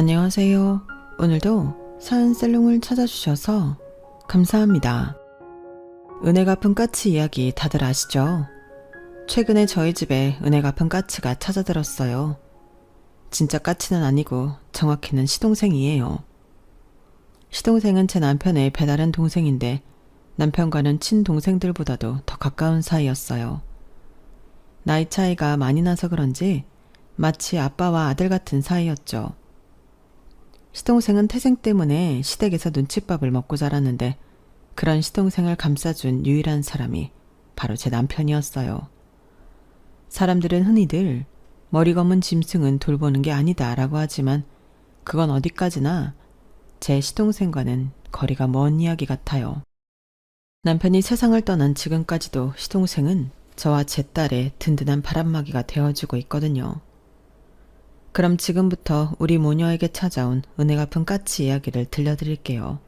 안녕하세요. 오늘도 사연살롱을 찾아주셔서 감사합니다. 은혜 갚은 까치 이야기 다들 아시죠? 최근에 저희 집에 은혜 갚은 까치가 찾아들었어요. 진짜 까치는 아니고 정확히는 시동생이에요. 시동생은 제 남편의 배다른 동생인데 남편과는 친동생들보다도 더 가까운 사이였어요. 나이 차이가 많이 나서 그런지 마치 아빠와 아들 같은 사이였죠. 시동생은 태생 때문에 시댁에서 눈칫밥을 먹고 자랐는데 그런 시동생을 감싸준 유일한 사람이 바로 제 남편이었어요. 사람들은 흔히들 머리 검은 짐승은 돌보는 게 아니다 라고 하지만 그건 어디까지나 제 시동생과는 거리가 먼 이야기 같아요. 남편이 세상을 떠난 지금까지도 시동생은 저와 제 딸의 든든한 바람막이가 되어주고 있거든요. 그럼 지금부터 우리 모녀에게 찾아온 은혜 갚은 까치 이야기를 들려드릴게요.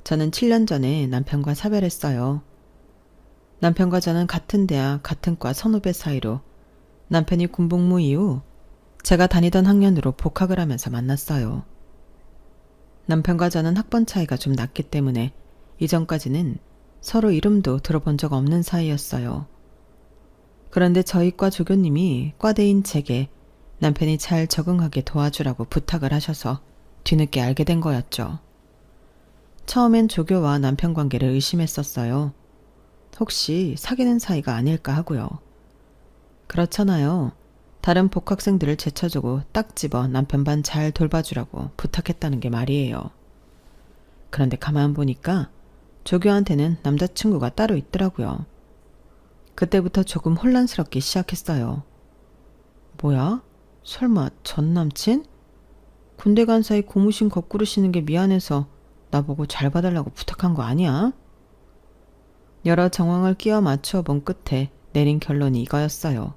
저는 7년 전에 남편과 사별했어요. 남편과 저는 같은 대학, 같은 과 선후배 사이로 남편이 군복무 이후 제가 다니던 학년으로 복학을 하면서 만났어요. 남편과 저는 학번 차이가 좀 났기 때문에 이전까지는 서로 이름도 들어본 적 없는 사이였어요. 그런데 저희 과 조교님이 과대인 제게 남편이 잘 적응하게 도와주라고 부탁을 하셔서 뒤늦게 알게 된 거였죠. 처음엔 조교와 남편 관계를 의심했었어요. 혹시 사귀는 사이가 아닐까 하고요. 그렇잖아요. 다른 복학생들을 제쳐주고 딱 집어 남편 반 잘 돌봐주라고 부탁했다는 게 말이에요. 그런데 가만 보니까 조교한테는 남자친구가 따로 있더라고요. 그때부터 조금 혼란스럽기 시작했어요. 뭐야? 설마 전 남친? 군대 간 사이 고무신 거꾸로 신는 게 미안해서 나보고 잘 봐달라고 부탁한 거 아니야? 여러 정황을 끼워 맞추어 본 끝에 내린 결론이 이거였어요.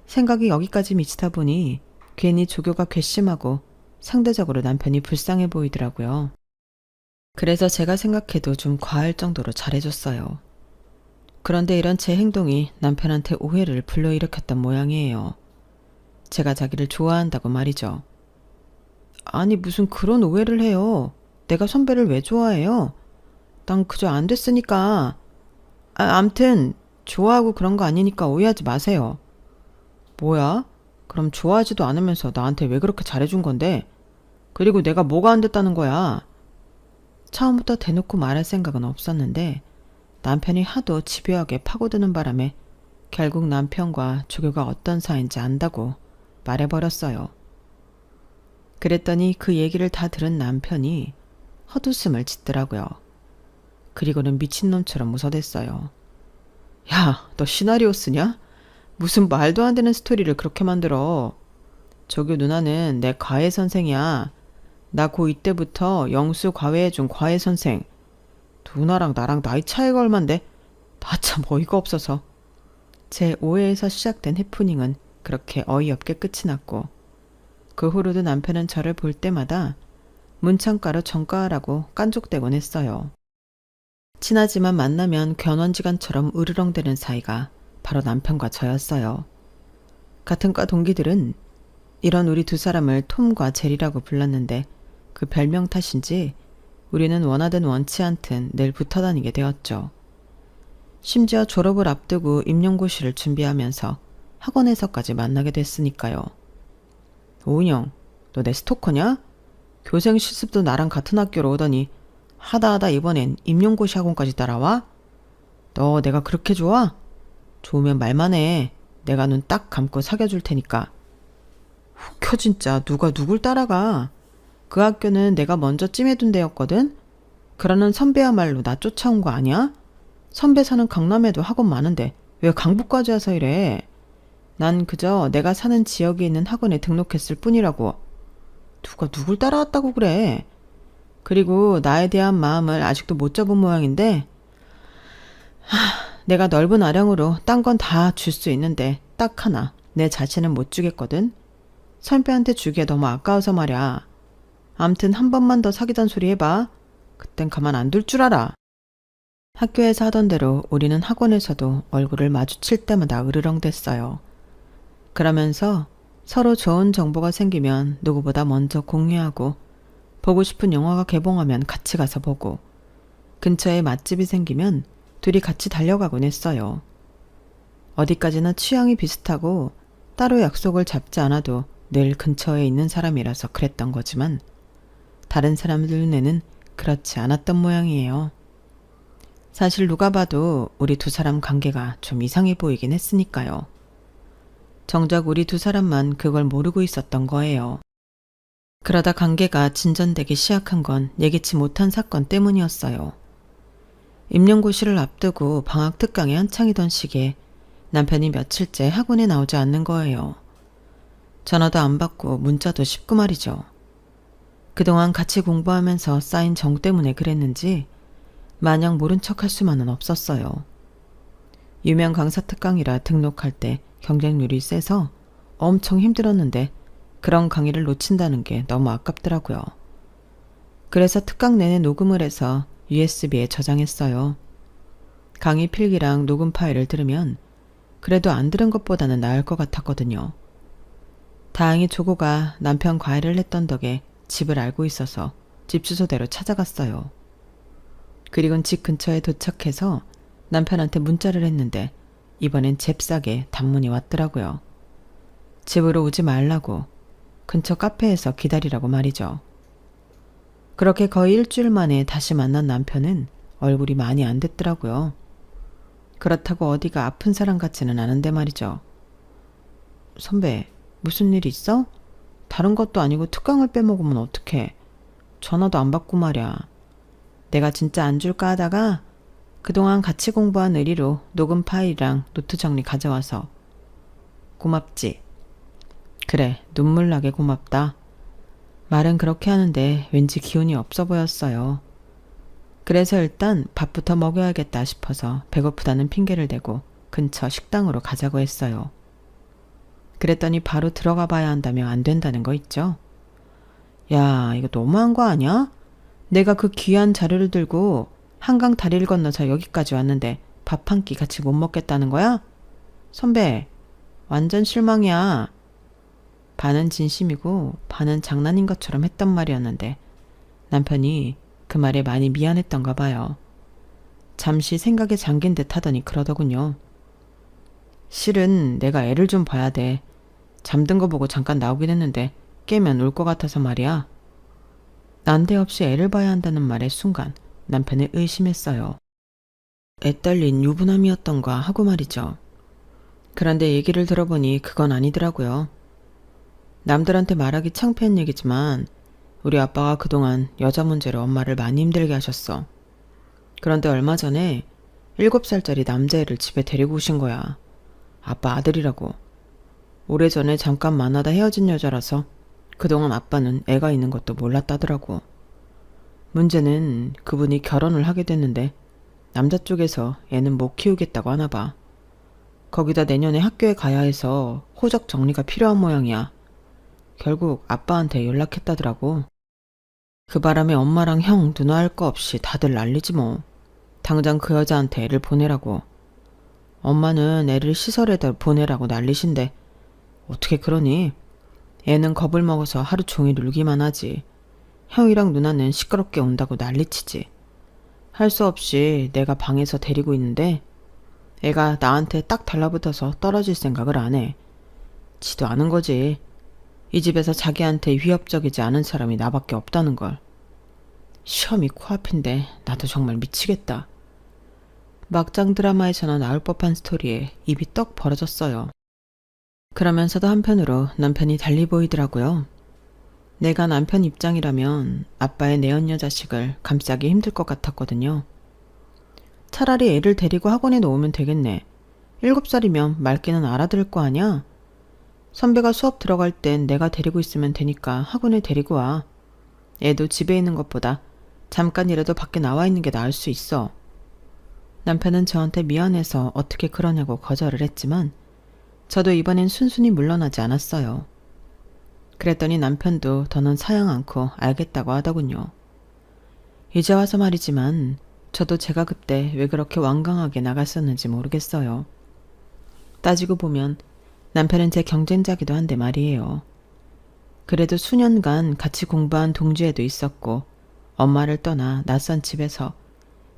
생각이 여기까지 미치다 보니 괜히 조교가 괘씸하고 상대적으로 남편이 불쌍해 보이더라고요. 그래서 제가 생각해도 좀 과할 정도로 잘해줬어요. 그런데 이런 제 행동이 남편한테 오해를 불러일으켰던 모양이에요. 제가 자기를 좋아한다고 말이죠. 아니 무슨 그런 오해를 해요. 내가 선배를 왜 좋아해요? 난 그저 안 됐으니까. 암튼 좋아하고 그런 거 아니니까 오해하지 마세요. 뭐야? 그럼 좋아하지도 않으면서 나한테 왜 그렇게 잘해준 건데? 그리고 내가 뭐가 안 됐다는 거야? 처음부터 대놓고 말할 생각은 없었는데 남편이 하도 집요하게 파고드는 바람에 결국 남편과 조교가 어떤 사이인지 안다고 말해버렸어요. 그랬더니 그 얘기를 다 들은 남편이 헛웃음을 짓더라고요. 그리고는 미친놈처럼 웃어댔어요. 야, 너 시나리오 쓰냐? 무슨 말도 안 되는 스토리를 그렇게 만들어. 조교 누나는 내 과외 선생이야. 나 고2 때부터 영수 과외해준 과외 선생. 누나랑 나랑 나이 차이가 얼만데 나 참 어이가 없어서. 제 오해에서 시작된 해프닝은 그렇게 어이없게 끝이 났고 그 후로도 남편은 저를 볼 때마다 문창가로 정가하라고 깐족대곤 했어요. 친하지만 만나면 견원지간처럼 으르렁대는 사이가 바로 남편과 저였어요. 같은 과 동기들은 이런 우리 두 사람을 톰과 제리라고 불렀는데 그 별명 탓인지 우리는 원하든 원치 않든 늘 붙어다니게 되었죠. 심지어 졸업을 앞두고 임용고시를 준비하면서 학원에서까지 만나게 됐으니까요. 오은영, 너 내 스토커냐? 교생 실습도 나랑 같은 학교로 오더니 하다 이번엔 임용고시 학원까지 따라와? 너 내가 그렇게 좋아? 좋으면 말만 해. 내가 눈 딱 감고 사귀어줄 테니까. 웃겨 진짜. 누가 누굴 따라가. 그 학교는 내가 먼저 찜해둔 데였거든. 그러는 선배야말로 나 쫓아온 거 아니야? 선배 사는 강남에도 학원 많은데 왜 강북까지 와서 이래? 난 그저 내가 사는 지역에 있는 학원에 등록했을 뿐이라고. 누가 누굴 따라왔다고 그래. 그리고 나에 대한 마음을 아직도 못 접은 모양인데 내가 넓은 아량으로 딴 건 다 줄 수 있는데 딱 하나 내 자신은 못 주겠거든. 선배한테 주기에 너무 아까워서 말야. 암튼 한 번만 더 사귀던 소리 해봐. 그땐 가만 안 둘 줄 알아. 학교에서 하던 대로 우리는 학원에서도 얼굴을 마주칠 때마다 으르렁댔어요. 그러면서 서로 좋은 정보가 생기면 누구보다 먼저 공유하고 보고 싶은 영화가 개봉하면 같이 가서 보고 근처에 맛집이 생기면 둘이 같이 달려가곤 했어요. 어디까지나 취향이 비슷하고 따로 약속을 잡지 않아도 늘 근처에 있는 사람이라서 그랬던 거지만 다른 사람들 눈에는 그렇지 않았던 모양이에요. 사실 누가 봐도 우리 두 사람 관계가 좀 이상해 보이긴 했으니까요. 정작 우리 두 사람만 그걸 모르고 있었던 거예요. 그러다 관계가 진전되기 시작한 건 예기치 못한 사건 때문이었어요. 임용고시를 앞두고 방학 특강에 한창이던 시기에 남편이 며칠째 학원에 나오지 않는 거예요. 전화도 안 받고 문자도 쉽고 말이죠. 그동안 같이 공부하면서 쌓인 정 때문에 그랬는지 마냥 모른 척할 수만은 없었어요. 유명 강사 특강이라 등록할 때 경쟁률이 세서 엄청 힘들었는데 그런 강의를 놓친다는 게 너무 아깝더라고요. 그래서 특강 내내 녹음을 해서 USB에 저장했어요. 강의 필기랑 녹음 파일을 들으면 그래도 안 들은 것보다는 나을 것 같았거든요. 다행히 조고가 남편 과외를 했던 덕에 집을 알고 있어서 집 주소대로 찾아갔어요. 그리곤 집 근처에 도착해서 남편한테 문자를 했는데 이번엔 잽싸게 단문이 왔더라고요. 집으로 오지 말라고 근처 카페에서 기다리라고 말이죠. 그렇게 거의 일주일 만에 다시 만난 남편은 얼굴이 많이 안 됐더라고요. 그렇다고 어디가 아픈 사람 같지는 않은데 말이죠. 선배, 무슨 일 있어? 다른 것도 아니고 특강을 빼먹으면 어떡해. 전화도 안 받고 말이야. 내가 진짜 안 줄까 하다가 그동안 같이 공부한 의리로 녹음 파일이랑 노트 정리 가져와서. 고맙지? 그래, 눈물 나게 고맙다. 말은 그렇게 하는데 왠지 기운이 없어 보였어요. 그래서 일단 밥부터 먹여야겠다 싶어서 배고프다는 핑계를 대고 근처 식당으로 가자고 했어요. 그랬더니 바로 들어가 봐야 한다며 안 된다는 거 있죠? 야, 이거 너무한 거 아니야? 내가 그 귀한 자료를 들고 한강 다리를 건너서 여기까지 왔는데 밥 한 끼 같이 못 먹겠다는 거야? 선배, 완전 실망이야. 반은 진심이고 반은 장난인 것처럼 했단 말이었는데 남편이 그 말에 많이 미안했던가 봐요. 잠시 생각에 잠긴 듯 하더니 그러더군요. 실은 내가 애를 좀 봐야 돼. 잠든 거 보고 잠깐 나오긴 했는데 깨면 울 것 같아서 말이야. 난데없이 애를 봐야 한다는 말의 순간 남편을 의심했어요. 애 딸린 유부남이었던가 하고 말이죠. 그런데 얘기를 들어보니 그건 아니더라고요. 남들한테 말하기 창피한 얘기지만 우리 아빠가 그동안 여자 문제로 엄마를 많이 힘들게 하셨어. 그런데 얼마 전에 7살짜리 남자애를 집에 데리고 오신 거야. 아빠 아들이라고. 오래전에 잠깐 만나다 헤어진 여자라서 그동안 아빠는 애가 있는 것도 몰랐다더라고. 문제는 그분이 결혼을 하게 됐는데 남자 쪽에서 애는 못 키우겠다고 하나 봐. 거기다 내년에 학교에 가야 해서 호적 정리가 필요한 모양이야. 결국 아빠한테 연락했다더라고. 그 바람에 엄마랑 형, 누나 할 거 없이 다들 난리지 뭐. 당장 그 여자한테 애를 보내라고. 엄마는 애를 시설에다 보내라고 난리신데 어떻게 그러니? 애는 겁을 먹어서 하루 종일 울기만 하지. 형이랑 누나는 시끄럽게 온다고 난리치지. 할 수 없이 내가 방에서 데리고 있는데 애가 나한테 딱 달라붙어서 떨어질 생각을 안 해. 지도 않은 거지. 이 집에서 자기한테 위협적이지 않은 사람이 나밖에 없다는 걸. 시험이 코앞인데 나도 정말 미치겠다. 막장 드라마에서나 나올 법한 스토리에 입이 떡 벌어졌어요. 그러면서도 한편으로 남편이 달리 보이더라고요. 내가 남편 입장이라면 아빠의 내연녀 자식을 감싸기 힘들 것 같았거든요. 차라리 애를 데리고 학원에 놓으면 되겠네. 7살이면 말귀는 알아들을 거 아냐? 선배가 수업 들어갈 땐 내가 데리고 있으면 되니까 학원에 데리고 와. 애도 집에 있는 것보다 잠깐이라도 밖에 나와 있는 게 나을 수 있어. 남편은 저한테 미안해서 어떻게 그러냐고 거절을 했지만 저도 이번엔 순순히 물러나지 않았어요. 그랬더니 남편도 더는 사양 않고 알겠다고 하더군요. 이제 와서 말이지만 저도 제가 그때 왜 그렇게 완강하게 나갔었는지 모르겠어요. 따지고 보면 남편은 제 경쟁자기도 한데 말이에요. 그래도 수년간 같이 공부한 동지애도 있었고 엄마를 떠나 낯선 집에서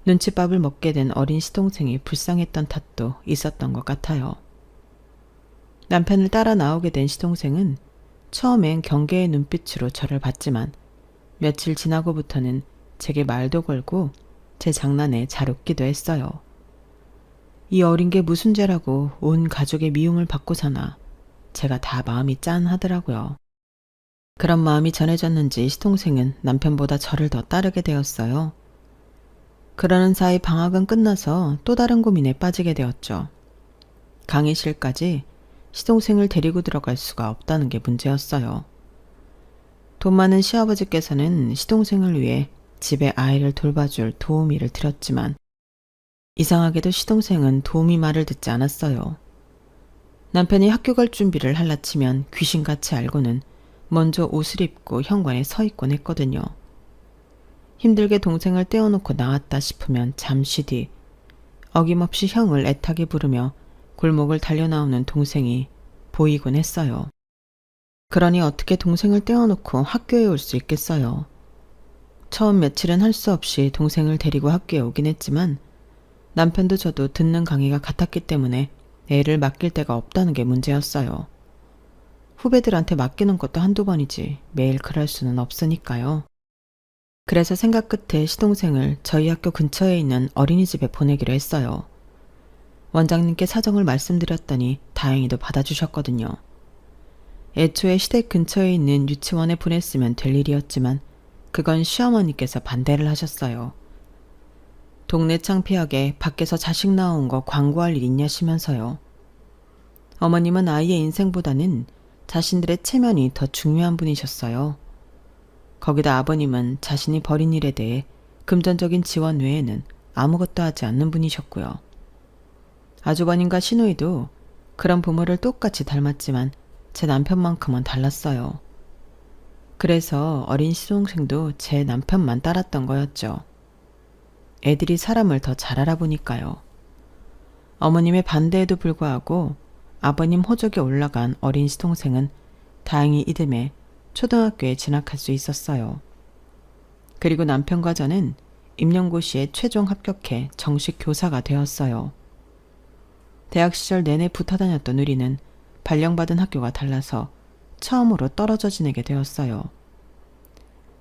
눈칫밥을 먹게 된 어린 시동생이 불쌍했던 탓도 있었던 것 같아요. 남편을 따라 나오게 된 시동생은 처음엔 경계의 눈빛으로 저를 봤지만 며칠 지나고부터는 제게 말도 걸고 제 장난에 잘 웃기도 했어요. 이 어린 게 무슨 죄라고 온 가족의 미움을 받고 사나 제가 다 마음이 짠하더라고요. 그런 마음이 전해졌는지 시동생은 남편보다 저를 더 따르게 되었어요. 그러는 사이 방학은 끝나서 또 다른 고민에 빠지게 되었죠. 강의실까지 시동생을 데리고 들어갈 수가 없다는 게 문제였어요. 돈 많은 시아버지께서는 시동생을 위해 집에 아이를 돌봐줄 도우미를 들였지만 이상하게도 시동생은 도우미 말을 듣지 않았어요. 남편이 학교 갈 준비를 할라치면 귀신같이 알고는 먼저 옷을 입고 현관에 서 있곤 했거든요. 힘들게 동생을 떼어놓고 나왔다 싶으면 잠시 뒤 어김없이 형을 애타게 부르며 골목을 달려나오는 동생이 보이곤 했어요. 그러니 어떻게 동생을 떼어놓고 학교에 올 수 있겠어요. 처음 며칠은 할 수 없이 동생을 데리고 학교에 오긴 했지만 남편도 저도 듣는 강의가 같았기 때문에 애를 맡길 데가 없다는 게 문제였어요. 후배들한테 맡기는 것도 한두 번이지 매일 그럴 수는 없으니까요. 그래서 생각 끝에 시동생을 저희 학교 근처에 있는 어린이집에 보내기로 했어요. 원장님께 사정을 말씀드렸더니 다행히도 받아주셨거든요. 애초에 시댁 근처에 있는 유치원에 보냈으면 될 일이었지만 그건 시어머니께서 반대를 하셨어요. 동네 창피하게 밖에서 자식 나온 거 광고할 일 있냐시면서요. 어머님은 아이의 인생보다는 자신들의 체면이 더 중요한 분이셨어요. 거기다 아버님은 자신이 벌인 일에 대해 금전적인 지원 외에는 아무것도 하지 않는 분이셨고요. 아주버님과 시누이도 그런 부모를 똑같이 닮았지만 제 남편만큼은 달랐어요. 그래서 어린 시동생도 제 남편만 따랐던 거였죠. 애들이 사람을 더 잘 알아보니까요. 어머님의 반대에도 불구하고 아버님 호적에 올라간 어린 시동생은 다행히 이듬해 초등학교에 진학할 수 있었어요. 그리고 남편과 저는 임용고시에 최종 합격해 정식 교사가 되었어요. 대학 시절 내내 붙어 다녔던 우리는 발령받은 학교가 달라서 처음으로 떨어져 지내게 되었어요.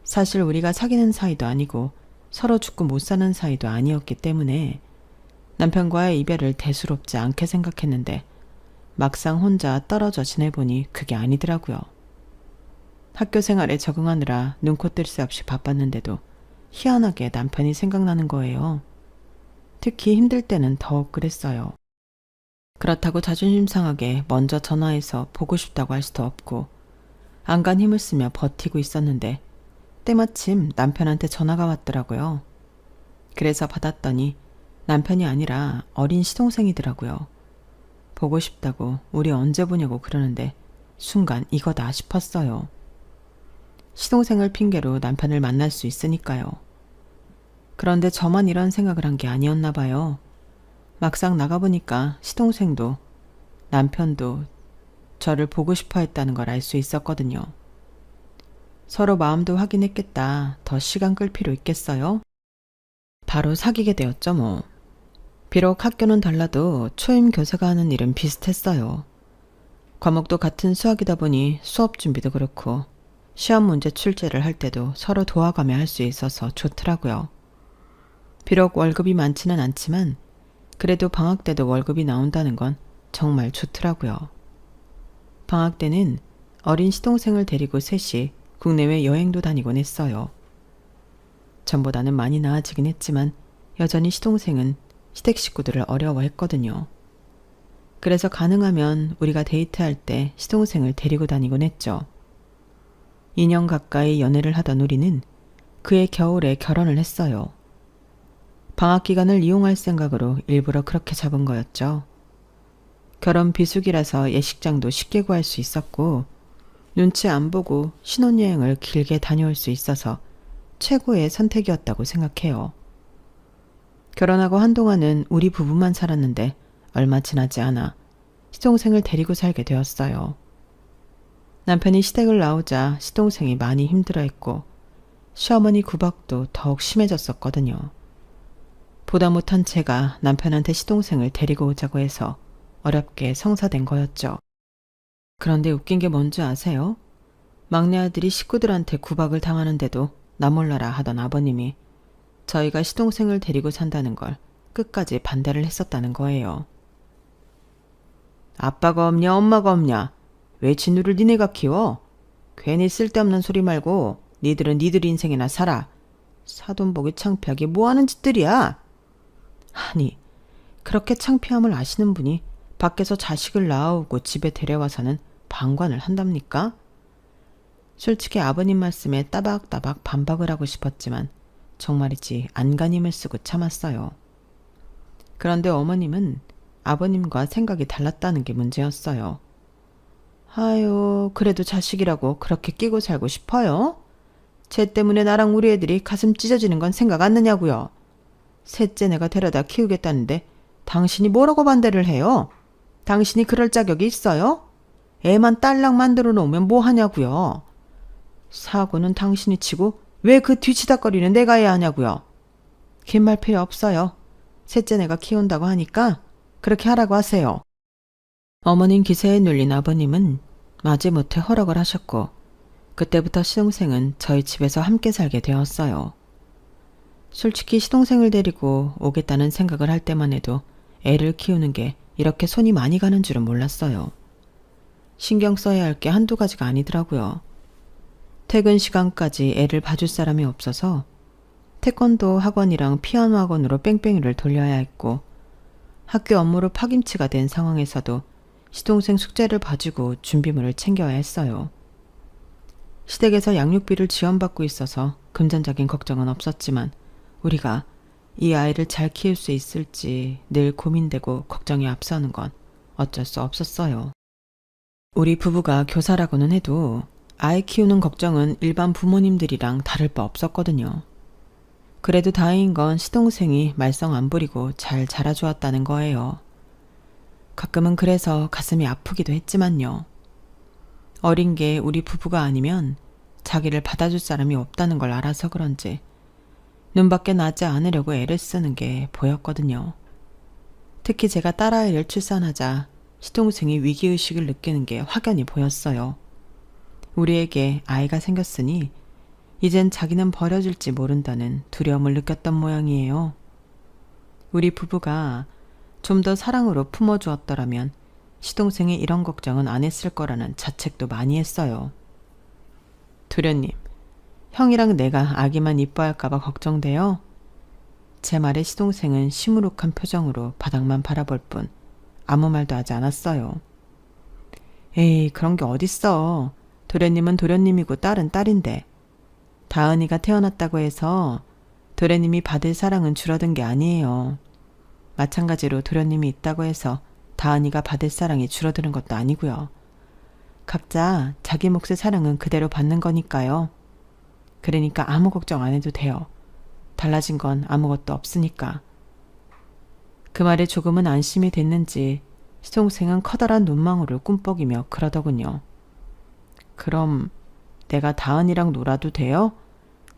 사실 우리가 사귀는 사이도 아니고 서로 죽고 못 사는 사이도 아니었기 때문에 남편과의 이별을 대수롭지 않게 생각했는데 막상 혼자 떨어져 지내보니 그게 아니더라고요. 학교 생활에 적응하느라 눈코 뜰 새 없이 바빴는데도 희한하게 남편이 생각나는 거예요. 특히 힘들 때는 더욱 그랬어요. 그렇다고 자존심 상하게 먼저 전화해서 보고 싶다고 할 수도 없고 안간 힘을 쓰며 버티고 있었는데 때마침 남편한테 전화가 왔더라고요. 그래서 받았더니 남편이 아니라 어린 시동생이더라고요. 보고 싶다고 우리 언제 보냐고 그러는데 순간 이거다 싶었어요. 시동생을 핑계로 남편을 만날 수 있으니까요. 그런데 저만 이런 생각을 한 게 아니었나 봐요. 막상 나가보니까 시동생도 남편도 저를 보고 싶어 했다는 걸 알 수 있었거든요. 서로 마음도 확인했겠다. 더 시간 끌 필요 있겠어요? 바로 사귀게 되었죠 뭐. 비록 학교는 달라도 초임 교사가 하는 일은 비슷했어요. 과목도 같은 수학이다 보니 수업 준비도 그렇고 시험 문제 출제를 할 때도 서로 도와가며 할 수 있어서 좋더라고요. 비록 월급이 많지는 않지만 그래도 방학 때도 월급이 나온다는 건 정말 좋더라고요. 방학 때는 어린 시동생을 데리고 셋이 국내외 여행도 다니곤 했어요. 전보다는 많이 나아지긴 했지만 여전히 시동생은 시댁 식구들을 어려워했거든요. 그래서 가능하면 우리가 데이트할 때 시동생을 데리고 다니곤 했죠. 2년 가까이 연애를 하던 우리는 그해 겨울에 결혼을 했어요. 방학 기간을 이용할 생각으로 일부러 그렇게 잡은 거였죠. 결혼 비수기라서 예식장도 쉽게 구할 수 있었고 눈치 안 보고 신혼여행을 길게 다녀올 수 있어서 최고의 선택이었다고 생각해요. 결혼하고 한동안은 우리 부부만 살았는데 얼마 지나지 않아 시동생을 데리고 살게 되었어요. 남편이 시댁을 나오자 시동생이 많이 힘들어했고 시어머니 구박도 더욱 심해졌었거든요. 보다 못한 제가 남편한테 시동생을 데리고 오자고 해서 어렵게 성사된 거였죠. 그런데 웃긴 게 뭔지 아세요? 막내 아들이 식구들한테 구박을 당하는데도 나 몰라라 하던 아버님이 저희가 시동생을 데리고 산다는 걸 끝까지 반대를 했었다는 거예요. 아빠가 없냐 엄마가 없냐? 왜 진우를 니네가 키워? 괜히 쓸데없는 소리 말고 니들은 니들 인생이나 살아. 사돈보기 창피하게 뭐하는 짓들이야? 아니, 그렇게 창피함을 아시는 분이 밖에서 자식을 낳아오고 집에 데려와서는 방관을 한답니까? 솔직히 아버님 말씀에 따박따박 반박을 하고 싶었지만 정말이지 안간힘을 쓰고 참았어요. 그런데 어머님은 아버님과 생각이 달랐다는 게 문제였어요. 아유, 그래도 자식이라고 그렇게 끼고 살고 싶어요? 쟤 때문에 나랑 우리 애들이 가슴 찢어지는 건 생각 안 나냐고요. 셋째 내가 데려다 키우겠다는데 당신이 뭐라고 반대를 해요? 당신이 그럴 자격이 있어요? 애만 딸랑 만들어 놓으면 뭐 하냐고요. 사고는 당신이 치고 왜 그 뒤치다거리는 내가 해야 하냐고요. 긴 말 필요 없어요. 셋째 내가 키운다고 하니까 그렇게 하라고 하세요. 어머님 기세에 눌린 아버님은 마지못해 허락을 하셨고 그때부터 시동생은 저희 집에서 함께 살게 되었어요. 솔직히 시동생을 데리고 오겠다는 생각을 할 때만 해도 애를 키우는 게 이렇게 손이 많이 가는 줄은 몰랐어요. 신경 써야 할 게 한두 가지가 아니더라고요. 퇴근 시간까지 애를 봐줄 사람이 없어서 태권도 학원이랑 피아노 학원으로 뺑뺑이를 돌려야 했고 학교 업무로 파김치가 된 상황에서도 시동생 숙제를 봐주고 준비물을 챙겨야 했어요. 시댁에서 양육비를 지원받고 있어서 금전적인 걱정은 없었지만 우리가 이 아이를 잘 키울 수 있을지 늘 고민되고 걱정이 앞서는 건 어쩔 수 없었어요. 우리 부부가 교사라고는 해도 아이 키우는 걱정은 일반 부모님들이랑 다를 바 없었거든요. 그래도 다행인 건 시동생이 말썽 안 부리고 잘 자라주었다는 거예요. 가끔은 그래서 가슴이 아프기도 했지만요. 어린 게 우리 부부가 아니면 자기를 받아줄 사람이 없다는 걸 알아서 그런지 눈밖에 나지 않으려고 애를 쓰는 게 보였거든요. 특히 제가 딸아이를 출산하자 시동생이 위기의식을 느끼는 게 확연히 보였어요. 우리에게 아이가 생겼으니 이젠 자기는 버려질지 모른다는 두려움을 느꼈던 모양이에요. 우리 부부가 좀 더 사랑으로 품어주었더라면 시동생이 이런 걱정은 안 했을 거라는 자책도 많이 했어요. 도련님, 형이랑 내가 아기만 이뻐할까봐 걱정돼요? 제 말에 시동생은 시무룩한 표정으로 바닥만 바라볼 뿐 아무 말도 하지 않았어요. 에이, 그런 게 어딨어. 도련님은 도련님이고 딸은 딸인데 다은이가 태어났다고 해서 도련님이 받을 사랑은 줄어든 게 아니에요. 마찬가지로 도련님이 있다고 해서 다은이가 받을 사랑이 줄어드는 것도 아니고요. 각자 자기 몫의 사랑은 그대로 받는 거니까요. 그러니까 아무 걱정 안 해도 돼요. 달라진 건 아무것도 없으니까. 그 말에 조금은 안심이 됐는지 시동생은 커다란 눈망울을 꿈뻑이며 그러더군요. 그럼 내가 다은이랑 놀아도 돼요?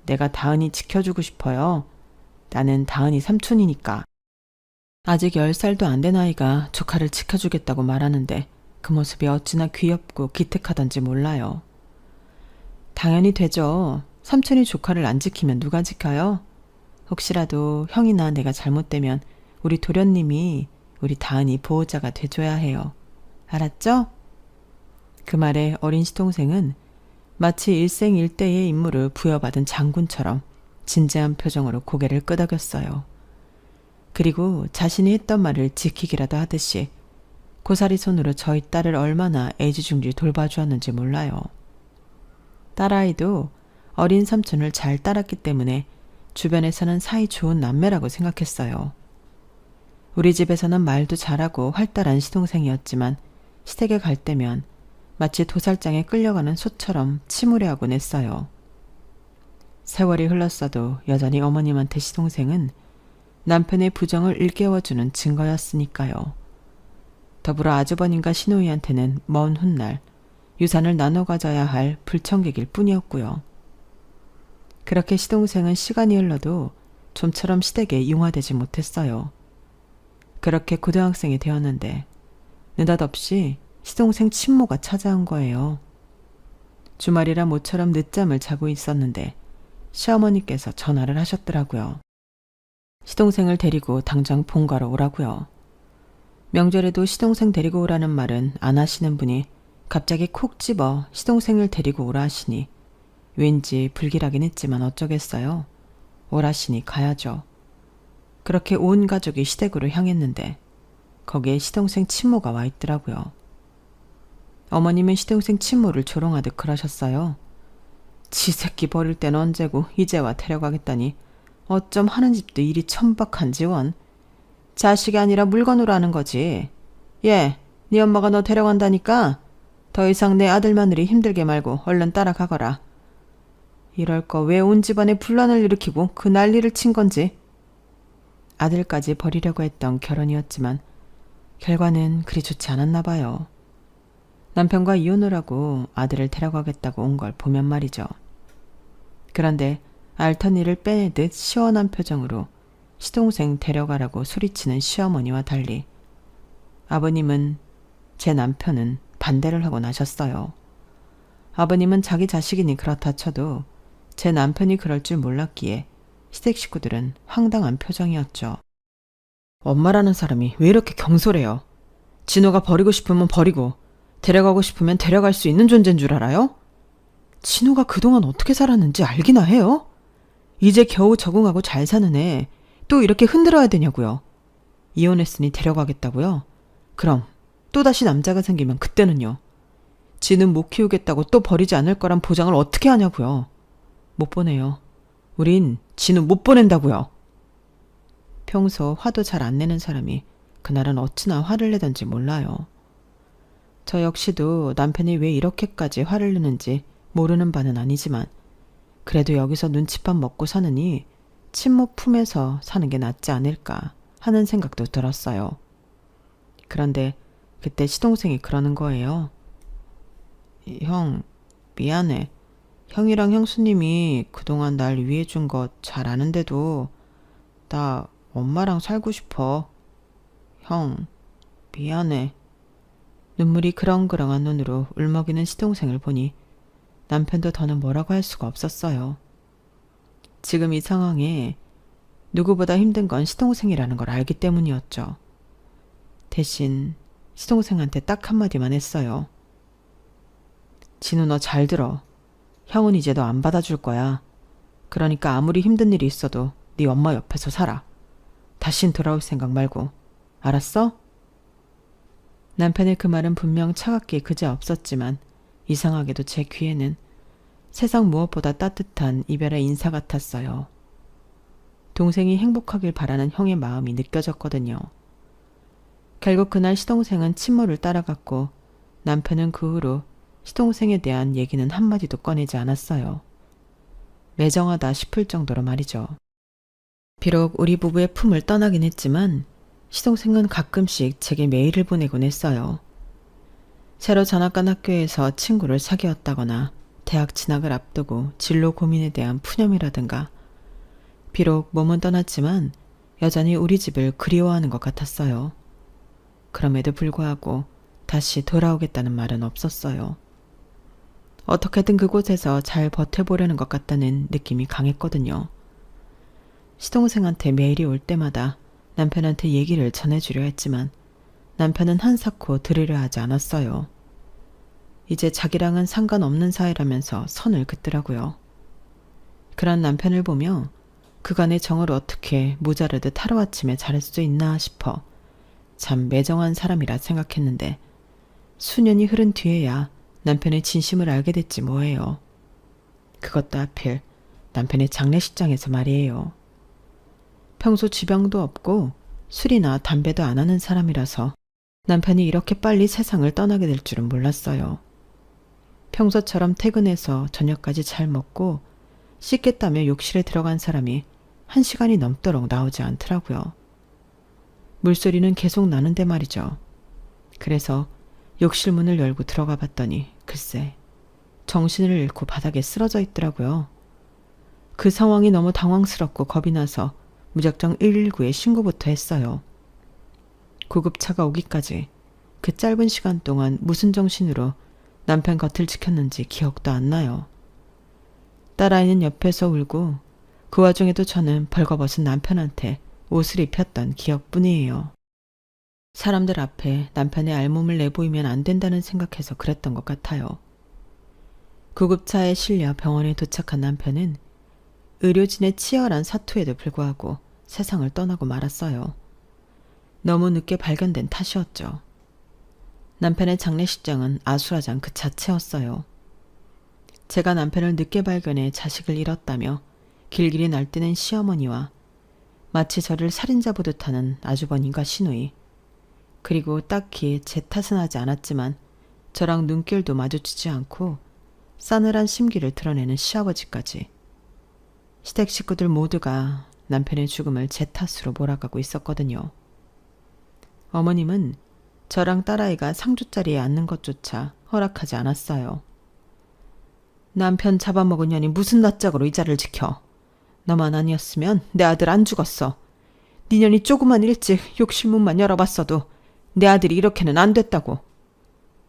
내가 다은이 지켜주고 싶어요. 나는 다은이 삼촌이니까. 아직 10살도 안 된 아이가 조카를 지켜주겠다고 말하는데 그 모습이 어찌나 귀엽고 기특하던지 몰라요. 당연히 되죠. 삼촌이 조카를 안 지키면 누가 지켜요? 혹시라도 형이나 내가 잘못되면 우리 도련님이 우리 다은이 보호자가 돼줘야 해요. 알았죠? 그 말에 어린 시동생은 마치 일생일대의 임무를 부여받은 장군처럼 진지한 표정으로 고개를 끄덕였어요. 그리고 자신이 했던 말을 지키기라도 하듯이 고사리 손으로 저희 딸을 얼마나 애지중지 돌봐주었는지 몰라요. 딸아이도 어린 삼촌을 잘 따랐기 때문에 주변에서는 사이 좋은 남매라고 생각했어요. 우리 집에서는 말도 잘하고 활달한 시동생이었지만 시댁에 갈 때면 마치 도살장에 끌려가는 소처럼 침울해하곤 했어요. 세월이 흘렀어도 여전히 어머님한테 시동생은 남편의 부정을 일깨워주는 증거였으니까요. 더불어 아주버님과 시노이한테는 먼 훗날 유산을 나눠 가져야 할 불청객일 뿐이었고요. 그렇게 시동생은 시간이 흘러도 좀처럼 시댁에 융화되지 못했어요. 그렇게 고등학생이 되었는데 느닷없이 시동생 친모가 찾아온 거예요. 주말이라 모처럼 늦잠을 자고 있었는데 시어머니께서 전화를 하셨더라고요. 시동생을 데리고 당장 본가로 오라고요. 명절에도 시동생 데리고 오라는 말은 안 하시는 분이 갑자기 콕 집어 시동생을 데리고 오라 하시니 왠지 불길하긴 했지만 어쩌겠어요. 오라시니 가야죠. 그렇게 온 가족이 시댁으로 향했는데 거기에 시동생 친모가 와 있더라고요. 어머님은 시동생 친모를 조롱하듯 그러셨어요. 지 새끼 버릴 땐 언제고 이제 와 데려가겠다니 어쩜 하는 집도 일이 천박한지 원. 자식이 아니라 물건으로 하는 거지. 예, 네 엄마가 너 데려간다니까 더 이상 내 아들 마늘이 힘들게 말고 얼른 따라가거라. 이럴 거 왜 온 집안에 분란을 일으키고 그 난리를 친 건지. 아들까지 버리려고 했던 결혼이었지만 결과는 그리 좋지 않았나 봐요. 남편과 이혼을 하고 아들을 데려가겠다고 온 걸 보면 말이죠. 그런데 알턴 일을 빼내듯 시원한 표정으로 시동생 데려가라고 소리치는 시어머니와 달리 아버님은 제 남편은 반대를 하고 나셨어요. 아버님은 자기 자식이니 그렇다 쳐도 제 남편이 그럴 줄 몰랐기에 시댁 식구들은 황당한 표정이었죠. 엄마라는 사람이 왜 이렇게 경솔해요? 진호가 버리고 싶으면 버리고 데려가고 싶으면 데려갈 수 있는 존재인 줄 알아요? 진호가 그동안 어떻게 살았는지 알기나 해요? 이제 겨우 적응하고 잘 사는 애 또 이렇게 흔들어야 되냐고요. 이혼했으니 데려가겠다고요? 그럼 또다시 남자가 생기면 그때는요. 지는 못 키우겠다고 또 버리지 않을 거란 보장을 어떻게 하냐고요. 못 보내요. 우린 진우 못 보낸다고요. 평소 화도 잘 안 내는 사람이 그날은 어찌나 화를 내던지 몰라요. 저 역시도 남편이 왜 이렇게까지 화를 내는지 모르는 바는 아니지만 그래도 여기서 눈칫밥 먹고 사느니 친모 품에서 사는 게 낫지 않을까 하는 생각도 들었어요. 그런데 그때 시동생이 그러는 거예요. 형, 미안해. 형이랑 형수님이 그동안 날 위해 준 거 잘 아는데도 나 엄마랑 살고 싶어. 형, 미안해. 눈물이 그렁그렁한 눈으로 울먹이는 시동생을 보니 남편도 더는 뭐라고 할 수가 없었어요. 지금 이 상황에 누구보다 힘든 건 시동생이라는 걸 알기 때문이었죠. 대신 시동생한테 딱 한마디만 했어요. 진우 너 잘 들어. 형은 이제 너 안 받아줄 거야. 그러니까 아무리 힘든 일이 있어도 네 엄마 옆에서 살아. 다신 돌아올 생각 말고. 알았어? 남편의 그 말은 분명 차갑게 그지없었지만 이상하게도 제 귀에는 세상 무엇보다 따뜻한 이별의 인사 같았어요. 동생이 행복하길 바라는 형의 마음이 느껴졌거든요. 결국 그날 시동생은 친모를 따라갔고 남편은 그 후로 시동생에 대한 얘기는 한마디도 꺼내지 않았어요. 매정하다 싶을 정도로 말이죠. 비록 우리 부부의 품을 떠나긴 했지만 시동생은 가끔씩 제게 메일을 보내곤 했어요. 새로 전학 간 학교에서 친구를 사귀었다거나 대학 진학을 앞두고 진로 고민에 대한 푸념이라든가 비록 몸은 떠났지만 여전히 우리 집을 그리워하는 것 같았어요. 그럼에도 불구하고 다시 돌아오겠다는 말은 없었어요. 어떻게든 그곳에서 잘 버텨보려는 것 같다는 느낌이 강했거든요. 시동생한테 메일이 올 때마다 남편한테 얘기를 전해주려 했지만 남편은 한사코 들으려 하지 않았어요. 이제 자기랑은 상관없는 사이라면서 선을 긋더라고요. 그런 남편을 보며 그간의 정을 어떻게 모자르듯 하루아침에 잘할 수 있나 싶어 참 매정한 사람이라 생각했는데 수년이 흐른 뒤에야 남편의 진심을 알게 됐지 뭐예요. 그것도 하필 남편의 장례식장에서 말이에요. 평소 지병도 없고 술이나 담배도 안 하는 사람이라서 남편이 이렇게 빨리 세상을 떠나게 될 줄은 몰랐어요. 평소처럼 퇴근해서 저녁까지 잘 먹고 씻겠다며 욕실에 들어간 사람이 1시간이 넘도록 나오지 않더라고요. 물소리는 계속 나는데 말이죠. 그래서 욕실 문을 열고 들어가 봤더니 글쎄 정신을 잃고 바닥에 쓰러져 있더라고요. 그 상황이 너무 당황스럽고 겁이 나서 무작정 119에 신고부터 했어요. 구급차가 오기까지 그 짧은 시간 동안 무슨 정신으로 남편 곁을 지켰는지 기억도 안 나요. 딸아이는 옆에서 울고 그 와중에도 저는 벌거벗은 남편한테 옷을 입혔던 기억뿐이에요. 사람들 앞에 남편의 알몸을 내보이면 안 된다는 생각해서 그랬던 것 같아요. 구급차에 실려 병원에 도착한 남편은 의료진의 치열한 사투에도 불구하고 세상을 떠나고 말았어요. 너무 늦게 발견된 탓이었죠. 남편의 장례식장은 아수라장 그 자체였어요. 제가 남편을 늦게 발견해 자식을 잃었다며 길길이 날뛰는 시어머니와 마치 저를 살인자 보듯 하는 아주버님과 시누이, 그리고 딱히 제 탓은 하지 않았지만 저랑 눈길도 마주치지 않고 싸늘한 심기를 드러내는 시아버지까지. 시댁 식구들 모두가 남편의 죽음을 제 탓으로 몰아가고 있었거든요. 어머님은 저랑 딸아이가 상주자리에 앉는 것조차 허락하지 않았어요. 남편 잡아먹은 년이 무슨 낯짝으로 이 자를 지켜. 너만 아니었으면 내 아들 안 죽었어. 네 년이 조금만 일찍 욕실문만 열어봤어도 내 아들이 이렇게는 안 됐다고.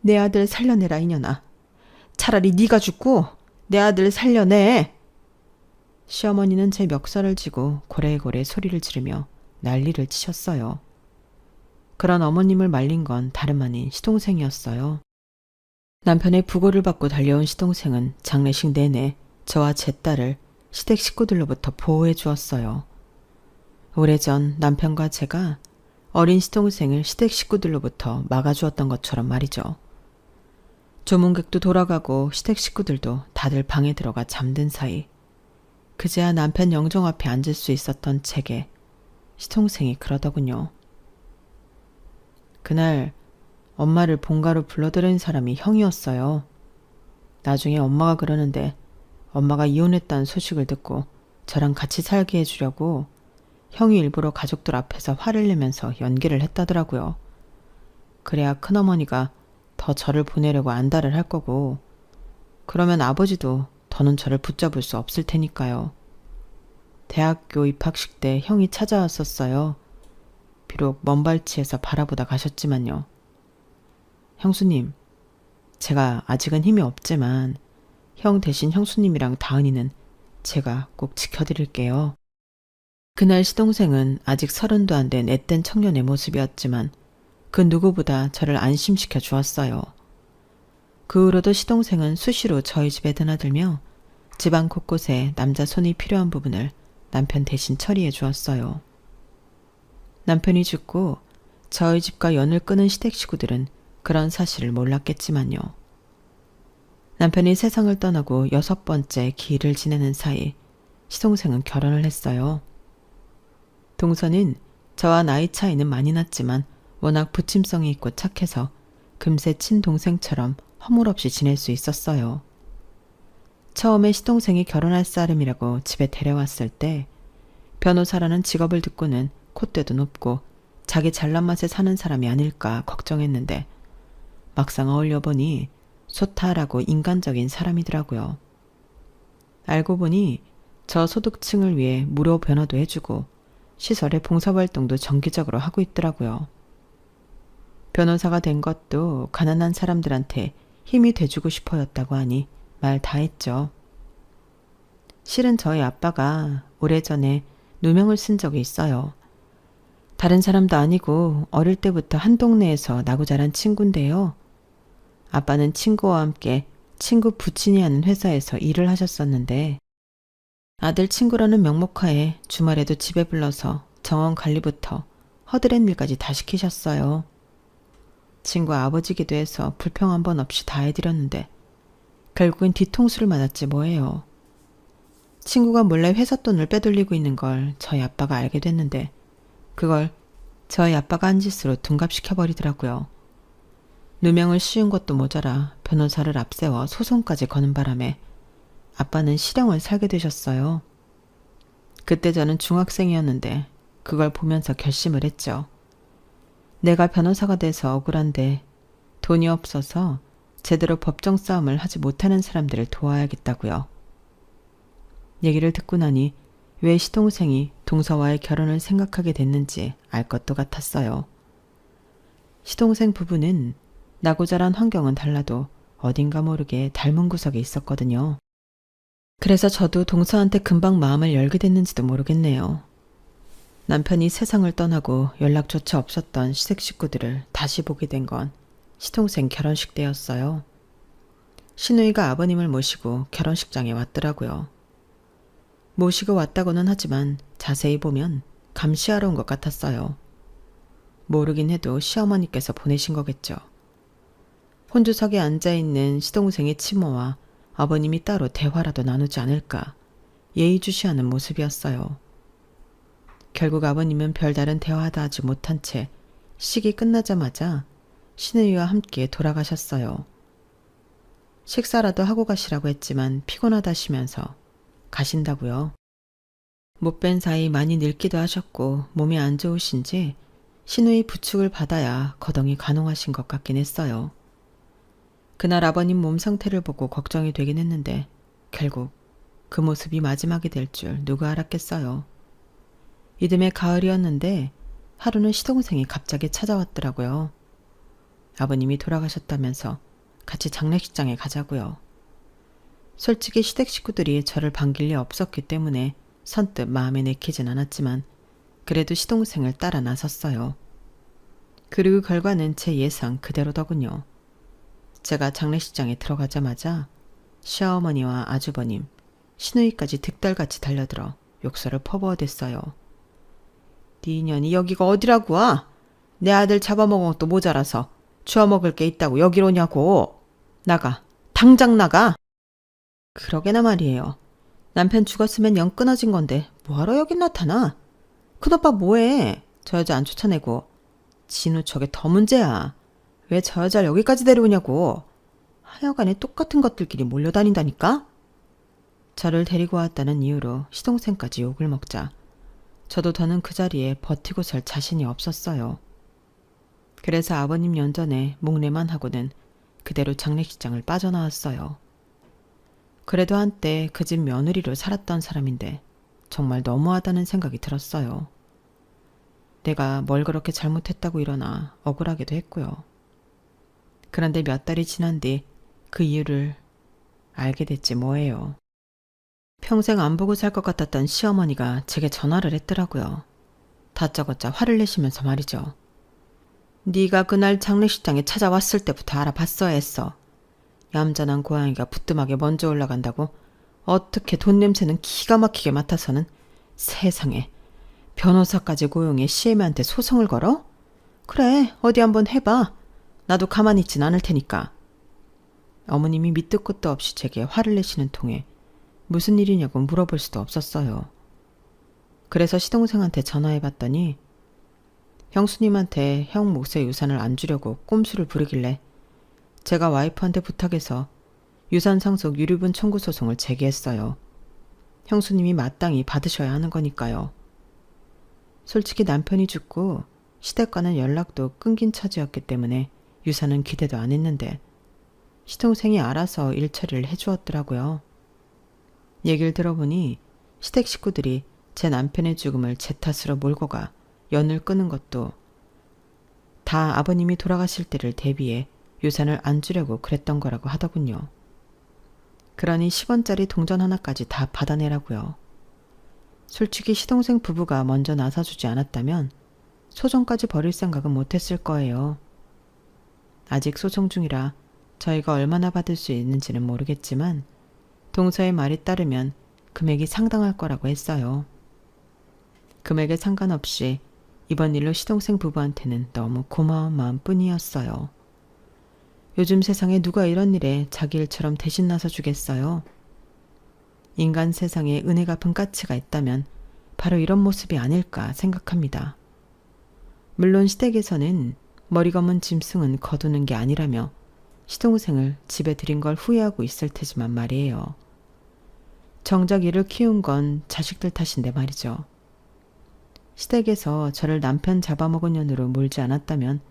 내 아들 살려내라 이년아. 차라리 네가 죽고 내 아들 살려내. 시어머니는 제 멱살을 쥐고 고래고래 소리를 지르며 난리를 치셨어요. 그런 어머님을 말린 건 다름 아닌 시동생이었어요. 남편의 부고를 받고 달려온 시동생은 장례식 내내 저와 제 딸을 시댁 식구들로부터 보호해 주었어요. 오래전 남편과 제가 어린 시동생을 시댁 식구들로부터 막아주었던 것처럼 말이죠. 조문객도 돌아가고 시댁 식구들도 다들 방에 들어가 잠든 사이 그제야 남편 영정 앞에 앉을 수 있었던 제게 시동생이 그러더군요. 그날 엄마를 본가로 불러들인 사람이 형이었어요. 나중에 엄마가 그러는데 엄마가 이혼했다는 소식을 듣고 저랑 같이 살게 해주려고 형이 일부러 가족들 앞에서 화를 내면서 연기를 했다더라고요. 그래야 큰어머니가 더 저를 보내려고 안달을 할 거고, 그러면 아버지도 더는 저를 붙잡을 수 없을 테니까요. 대학교 입학식 때 형이 찾아왔었어요. 비록 먼 발치에서 바라보다 가셨지만요. 형수님, 제가 아직은 힘이 없지만 형 대신 형수님이랑 다은이는 제가 꼭 지켜드릴게요. 그날 시동생은 아직 30도 안 된 앳된 청년의 모습이었지만 그 누구보다 저를 안심시켜 주었어요. 그 후로도 시동생은 수시로 저희 집에 드나들며 집안 곳곳에 남자 손이 필요한 부분을 남편 대신 처리해 주었어요. 남편이 죽고 저희 집과 연을 끊은 시댁 식구들은 그런 사실을 몰랐겠지만요. 남편이 세상을 떠나고 6번째 기일을 지내는 사이 시동생은 결혼을 했어요. 동서는 저와 나이 차이는 많이 났지만 워낙 부침성이 있고 착해서 금세 친동생처럼 허물없이 지낼 수 있었어요. 처음에 시동생이 결혼할 사람이라고 집에 데려왔을 때 변호사라는 직업을 듣고는 콧대도 높고 자기 잘난 맛에 사는 사람이 아닐까 걱정했는데 막상 어울려보니 소탈하고 인간적인 사람이더라고요. 알고 보니 저소득층을 위해 무료 변호도 해주고 시설의 봉사활동도 정기적으로 하고 있더라고요. 변호사가 된 것도 가난한 사람들한테 힘이 돼주고 싶어였다고 하니 말 다 했죠. 실은 저희 아빠가 오래전에 누명을 쓴 적이 있어요. 다른 사람도 아니고 어릴 때부터 한 동네에서 나고 자란 친구인데요. 아빠는 친구와 함께 친구 부친이 하는 회사에서 일을 하셨었는데 아들 친구라는 명목하에 주말에도 집에 불러서 정원 관리부터 허드렛 일까지 다 시키셨어요. 친구 아버지기도 해서 불평 한 번 없이 다 해드렸는데 결국엔 뒤통수를 맞았지 뭐예요. 친구가 몰래 회사 돈을 빼돌리고 있는 걸 저희 아빠가 알게 됐는데 그걸 저희 아빠가 한 짓으로 둔갑시켜버리더라고요. 누명을 씌운 것도 모자라 변호사를 앞세워 소송까지 거는 바람에 아빠는 실형을 살게 되셨어요. 그때 저는 중학생이었는데 그걸 보면서 결심을 했죠. 내가 변호사가 돼서 억울한데 돈이 없어서 제대로 법정 싸움을 하지 못하는 사람들을 도와야겠다고요. 얘기를 듣고 나니 왜 시동생이 동서와의 결혼을 생각하게 됐는지 알 것도 같았어요. 시동생 부부는 나고 자란 환경은 달라도 어딘가 모르게 닮은 구석이 있었거든요. 그래서 저도 동서한테 금방 마음을 열게 됐는지도 모르겠네요. 남편이 세상을 떠나고 연락조차 없었던 시댁 식구들을 다시 보게 된 건 시동생 결혼식 때였어요. 시누이가 아버님을 모시고 결혼식장에 왔더라고요. 모시고 왔다고는 하지만 자세히 보면 감시하러 온 것 같았어요. 모르긴 해도 시어머니께서 보내신 거겠죠. 혼주석에 앉아있는 시동생의 치모와 아버님이 따로 대화라도 나누지 않을까 예의주시하는 모습이었어요. 결국 아버님은 별다른 대화도 하지 못한 채 식이 끝나자마자 시누이와 함께 돌아가셨어요. 식사라도 하고 가시라고 했지만 피곤하다시면서 가신다고요. 못 뵌 사이 많이 늙기도 하셨고 몸이 안 좋으신지 시누이 부축을 받아야 거동이 가능하신 것 같긴 했어요. 그날 아버님 몸 상태를 보고 걱정이 되긴 했는데 결국 그 모습이 마지막이 될 줄 누가 알았겠어요. 이듬해 가을이었는데 하루는 시동생이 갑자기 찾아왔더라고요. 아버님이 돌아가셨다면서 같이 장례식장에 가자고요. 솔직히 시댁 식구들이 저를 반길 리 없었기 때문에 선뜻 마음에 내키진 않았지만 그래도 시동생을 따라 나섰어요. 그리고 결과는 제 예상 그대로더군요. 제가 장례식장에 들어가자마자 시어머니와 아주버님, 시누이까지 득달같이 달려들어 욕설을 퍼부어댔어요. 네 년이 여기가 어디라고 와? 내 아들 잡아먹은 것도 모자라서 주워먹을 게 있다고 여기로 오냐고. 나가. 당장 나가. 그러게나 말이에요. 남편 죽었으면 영 끊어진 건데 뭐하러 여긴 나타나? 큰오빠 뭐해? 저 여자 안 쫓아내고. 진우 저게 더 문제야. 왜 저 여자를 여기까지 데려오냐고. 하여간에 똑같은 것들끼리 몰려다닌다니까? 저를 데리고 왔다는 이유로 시동생까지 욕을 먹자 저도 더는 그 자리에 버티고 설 자신이 없었어요. 그래서 아버님 연전에 목례만 하고는 그대로 장례식장을 빠져나왔어요. 그래도 한때 그 집 며느리로 살았던 사람인데 정말 너무하다는 생각이 들었어요. 내가 뭘 그렇게 잘못했다고 일어나 억울하기도 했고요. 그런데 몇 달이 지난 뒤 그 이유를 알게 됐지 뭐예요. 평생 안 보고 살 것 같았던 시어머니가 제게 전화를 했더라고요. 다짜고짜 화를 내시면서 말이죠. 네가 그날 장례식장에 찾아왔을 때부터 알아봤어야 했어. 얌전한 고양이가 부뚜막에 먼저 올라간다고 어떻게 돈 냄새는 기가 막히게 맡아서는 세상에 변호사까지 고용해 시애미한테 소송을 걸어? 그래 어디 한번 해봐. 나도 가만히 있진 않을 테니까. 어머님이 밑도 끝도 없이 제게 화를 내시는 통에 무슨 일이냐고 물어볼 수도 없었어요. 그래서 시동생한테 전화해봤더니 형수님한테 형 몫의 유산을 안 주려고 꼼수를 부리길래 제가 와이프한테 부탁해서 유산 상속 유류분 청구 소송을 제기했어요. 형수님이 마땅히 받으셔야 하는 거니까요. 솔직히 남편이 죽고 시댁과는 연락도 끊긴 처지였기 때문에 유산은 기대도 안 했는데 시동생이 알아서 일처리를 해주었더라고요. 얘기를 들어보니 시댁 식구들이 제 남편의 죽음을 제 탓으로 몰고 가 연을 끄는 것도 다 아버님이 돌아가실 때를 대비해 유산을 안 주려고 그랬던 거라고 하더군요. 그러니 10원짜리 동전 하나까지 다 받아내라고요. 솔직히 시동생 부부가 먼저 나서주지 않았다면 소송까지 벌일 생각은 못했을 거예요. 아직 소송 중이라 저희가 얼마나 받을 수 있는지는 모르겠지만 동서의 말에 따르면 금액이 상당할 거라고 했어요. 금액에 상관없이 이번 일로 시동생 부부한테는 너무 고마운 마음뿐이었어요. 요즘 세상에 누가 이런 일에 자기 일처럼 대신 나서주겠어요? 인간 세상에 은혜 갚은 가치가 있다면 바로 이런 모습이 아닐까 생각합니다. 물론 시댁에서는 머리 검은 짐승은 거두는 게 아니라며 시동생을 집에 들인 걸 후회하고 있을 테지만 말이에요. 정작 이를 키운 건 자식들 탓인데 말이죠. 시댁에서 저를 남편 잡아먹은 년으로 몰지 않았다면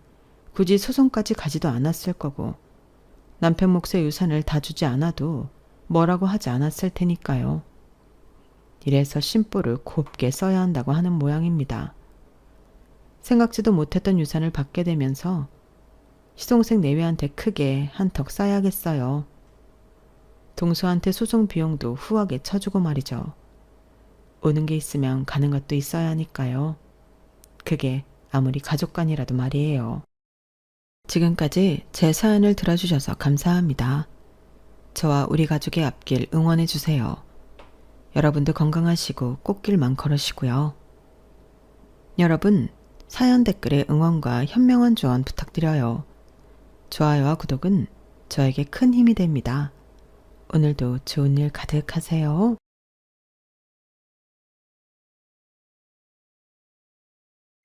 굳이 소송까지 가지도 않았을 거고 남편 몫의 유산을 다 주지 않아도 뭐라고 하지 않았을 테니까요. 이래서 심보를 곱게 써야 한다고 하는 모양입니다. 생각지도 못했던 유산을 받게 되면서 시동생 내외한테 크게 한턱 쏴야겠어요. 동서한테 소송 비용도 후하게 쳐주고 말이죠. 오는 게 있으면 가는 것도 있어야 하니까요. 그게 아무리 가족간이라도 말이에요. 지금까지 제 사연을 들어주셔서 감사합니다. 저와 우리 가족의 앞길 응원해주세요. 여러분도 건강하시고 꽃길만 걸으시고요. 여러분, 사연 댓글에 응원과 현명한 조언 부탁드려요. 좋아요와 구독은 저에게 큰 힘이 됩니다. 오늘도 좋은 일 가득하세요.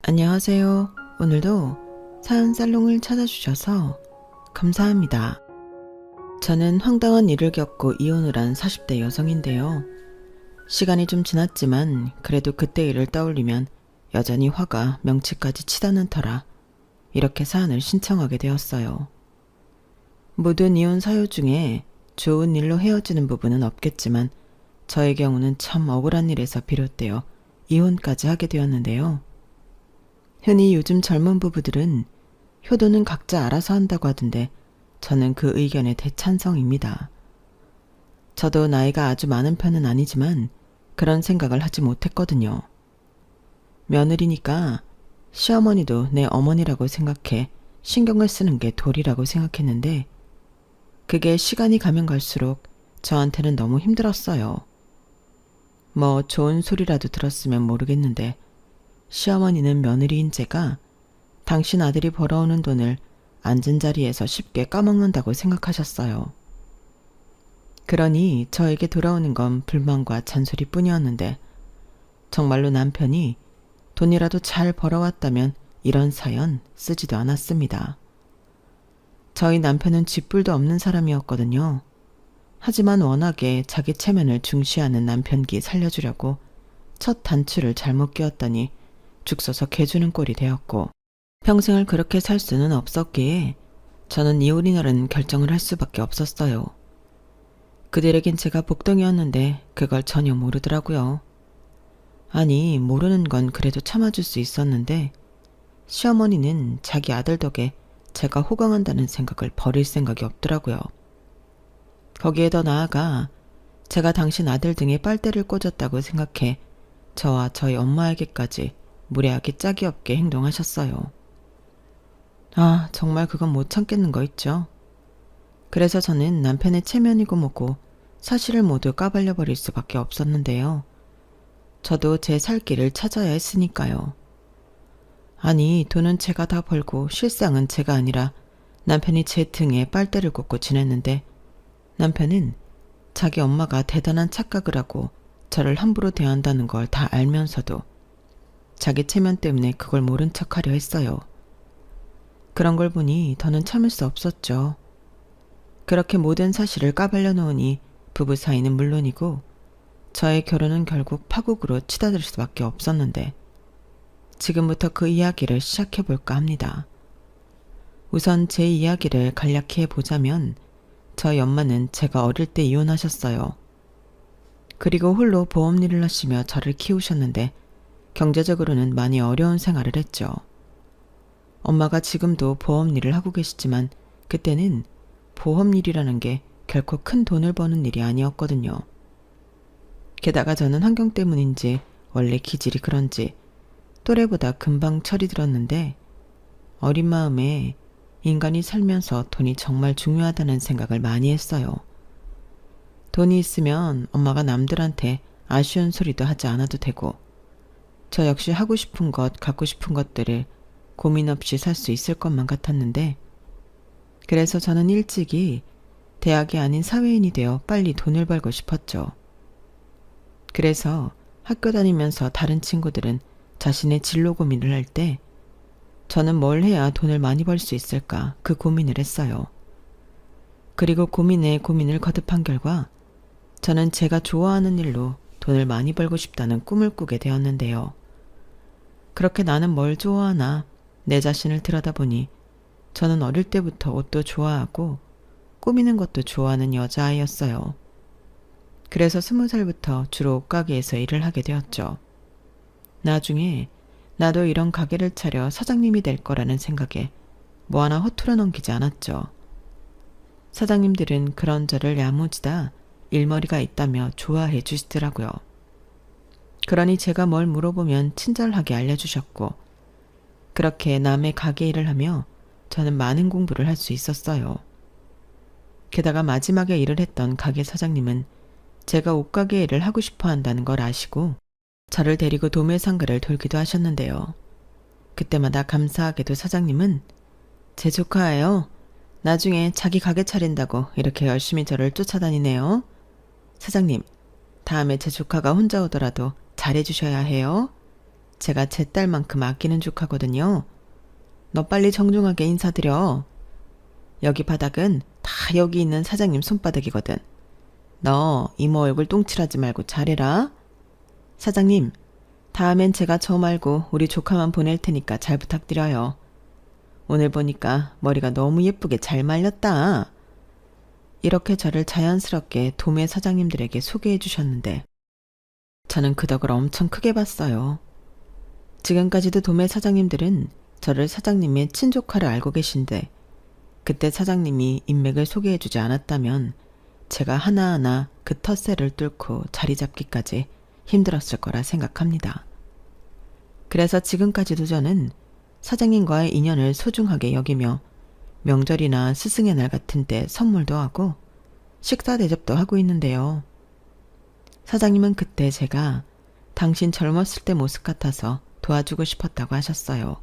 안녕하세요. 오늘도 사연 살롱을 찾아주셔서 감사합니다. 저는 황당한 일을 겪고 이혼을 한 40대 여성인데요. 시간이 좀 지났지만 그래도 그때 일을 떠올리면 여전히 화가 명치까지 치닫는 터라 이렇게 사연을 신청하게 되었어요. 모든 이혼 사유 중에 좋은 일로 헤어지는 부분은 없겠지만 저의 경우는 참 억울한 일에서 비롯되어 이혼까지 하게 되었는데요. 흔히 요즘 젊은 부부들은 효도는 각자 알아서 한다고 하던데 저는 그 의견에 대찬성입니다. 저도 나이가 아주 많은 편은 아니지만 그런 생각을 하지 못했거든요. 며느리니까 시어머니도 내 어머니라고 생각해 신경을 쓰는 게 도리라고 생각했는데 그게 시간이 가면 갈수록 저한테는 너무 힘들었어요. 뭐 좋은 소리라도 들었으면 모르겠는데 시어머니는 며느리인 제가 당신 아들이 벌어오는 돈을 앉은 자리에서 쉽게 까먹는다고 생각하셨어요. 그러니 저에게 돌아오는 건 불만과 잔소리뿐이었는데 정말로 남편이 돈이라도 잘 벌어왔다면 이런 사연 쓰지도 않았습니다. 저희 남편은 쥐뿔도 없는 사람이었거든요. 하지만 워낙에 자기 체면을 중시하는 남편기 살려주려고 첫 단추를 잘못 끼웠더니 죽 서서 개주는 꼴이 되었고 평생을 그렇게 살 수는 없었기에 저는 이혼이라는 결정을 할 수밖에 없었어요. 그들에겐 제가 복덩이였는데 그걸 전혀 모르더라고요. 아니, 모르는 건 그래도 참아줄 수 있었는데 시어머니는 자기 아들 덕에 제가 호강한다는 생각을 버릴 생각이 없더라고요. 거기에 더 나아가 제가 당신 아들 등에 빨대를 꽂았다고 생각해 저와 저희 엄마에게까지 무례하게 짝이 없게 행동하셨어요. 아, 정말 그건 못 참겠는 거 있죠. 그래서 저는 남편의 체면이고 뭐고 사실을 모두 까발려버릴 수밖에 없었는데요. 저도 제 살 길을 찾아야 했으니까요. 아니, 돈은 제가 다 벌고 실상은 제가 아니라 남편이 제 등에 빨대를 꽂고 지냈는데 남편은 자기 엄마가 대단한 착각을 하고 저를 함부로 대한다는 걸 다 알면서도 자기 체면 때문에 그걸 모른 척하려 했어요. 그런 걸 보니 더는 참을 수 없었죠. 그렇게 모든 사실을 까발려 놓으니 부부 사이는 물론이고 저의 결혼은 결국 파국으로 치닫을 수밖에 없었는데 지금부터 그 이야기를 시작해 볼까 합니다. 우선 제 이야기를 간략히 해보자면 저희 엄마는 제가 어릴 때 이혼하셨어요. 그리고 홀로 보험 일을 하시며 저를 키우셨는데 경제적으로는 많이 어려운 생활을 했죠. 엄마가 지금도 보험 일을 하고 계시지만 그때는 보험 일이라는 게 결코 큰 돈을 버는 일이 아니었거든요. 게다가 저는 환경 때문인지 원래 기질이 그런지 또래보다 금방 철이 들었는데 어린 마음에 인간이 살면서 돈이 정말 중요하다는 생각을 많이 했어요. 돈이 있으면 엄마가 남들한테 아쉬운 소리도 하지 않아도 되고 저 역시 하고 싶은 것, 갖고 싶은 것들을 고민 없이 살 수 있을 것만 같았는데 그래서 저는 일찍이 대학이 아닌 사회인이 되어 빨리 돈을 벌고 싶었죠. 그래서 학교 다니면서 다른 친구들은 자신의 진로 고민을 할 때 저는 뭘 해야 돈을 많이 벌 수 있을까 그 고민을 했어요. 그리고 고민에 고민을 거듭한 결과 저는 제가 좋아하는 일로 돈을 많이 벌고 싶다는 꿈을 꾸게 되었는데요. 그렇게 나는 뭘 좋아하나 내 자신을 들여다보니 저는 어릴 때부터 옷도 좋아하고 꾸미는 것도 좋아하는 여자아이였어요. 그래서 20살부터 주로 옷가게에서 일을 하게 되었죠. 나중에 나도 이런 가게를 차려 사장님이 될 거라는 생각에 뭐 하나 허투루 넘기지 않았죠. 사장님들은 그런 저를 야무지다 일머리가 있다며 좋아해 주시더라고요. 그러니 제가 뭘 물어보면 친절하게 알려주셨고 그렇게 남의 가게 일을 하며 저는 많은 공부를 할 수 있었어요. 게다가 마지막에 일을 했던 가게 사장님은 제가 옷가게 일을 하고 싶어 한다는 걸 아시고 저를 데리고 도매상가를 돌기도 하셨는데요. 그때마다 감사하게도 사장님은 제 조카예요. 나중에 자기 가게 차린다고 이렇게 열심히 저를 쫓아다니네요. 사장님, 다음에 제 조카가 혼자 오더라도 잘해주셔야 해요. 제가 제 딸만큼 아끼는 조카거든요. 너 빨리 정중하게 인사드려. 여기 바닥은 다 여기 있는 사장님 손바닥이거든. 너 이모 얼굴 똥칠하지 말고 잘해라. 사장님, 다음엔 제가 저 말고 우리 조카만 보낼 테니까 잘 부탁드려요. 오늘 보니까 머리가 너무 예쁘게 잘 말렸다. 이렇게 저를 자연스럽게 도매 사장님들에게 소개해 주셨는데 저는 그 덕을 엄청 크게 봤어요. 지금까지도 도매 사장님들은 저를 사장님의 친조카를 알고 계신데 그때 사장님이 인맥을 소개해 주지 않았다면 제가 하나하나 그 텃세를 뚫고 자리 잡기까지 힘들었을 거라 생각합니다. 그래서 지금까지도 저는 사장님과의 인연을 소중하게 여기며 명절이나 스승의 날 같은 때 선물도 하고 식사 대접도 하고 있는데요. 사장님은 그때 제가 당신 젊었을 때 모습 같아서 도와주고 싶었다고 하셨어요.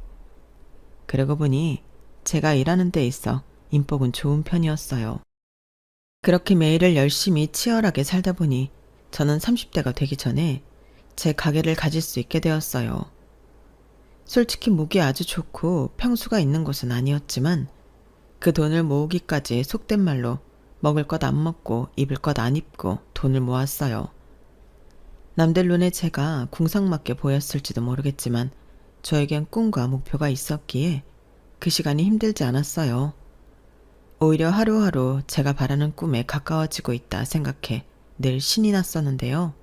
그러고 보니 제가 일하는 데 있어 인복은 좋은 편이었어요. 그렇게 매일을 열심히 치열하게 살다 보니 저는 30대가 되기 전에 제 가게를 가질 수 있게 되었어요. 솔직히 목이 아주 좋고 평수가 있는 곳은 아니었지만 그 돈을 모으기까지 속된 말로 먹을 것 안 먹고 입을 것 안 입고 돈을 모았어요. 남들 눈에 제가 궁상맞게 보였을지도 모르겠지만 저에겐 꿈과 목표가 있었기에 그 시간이 힘들지 않았어요. 오히려 하루하루 제가 바라는 꿈에 가까워지고 있다 생각해 늘 신이 났었는데요.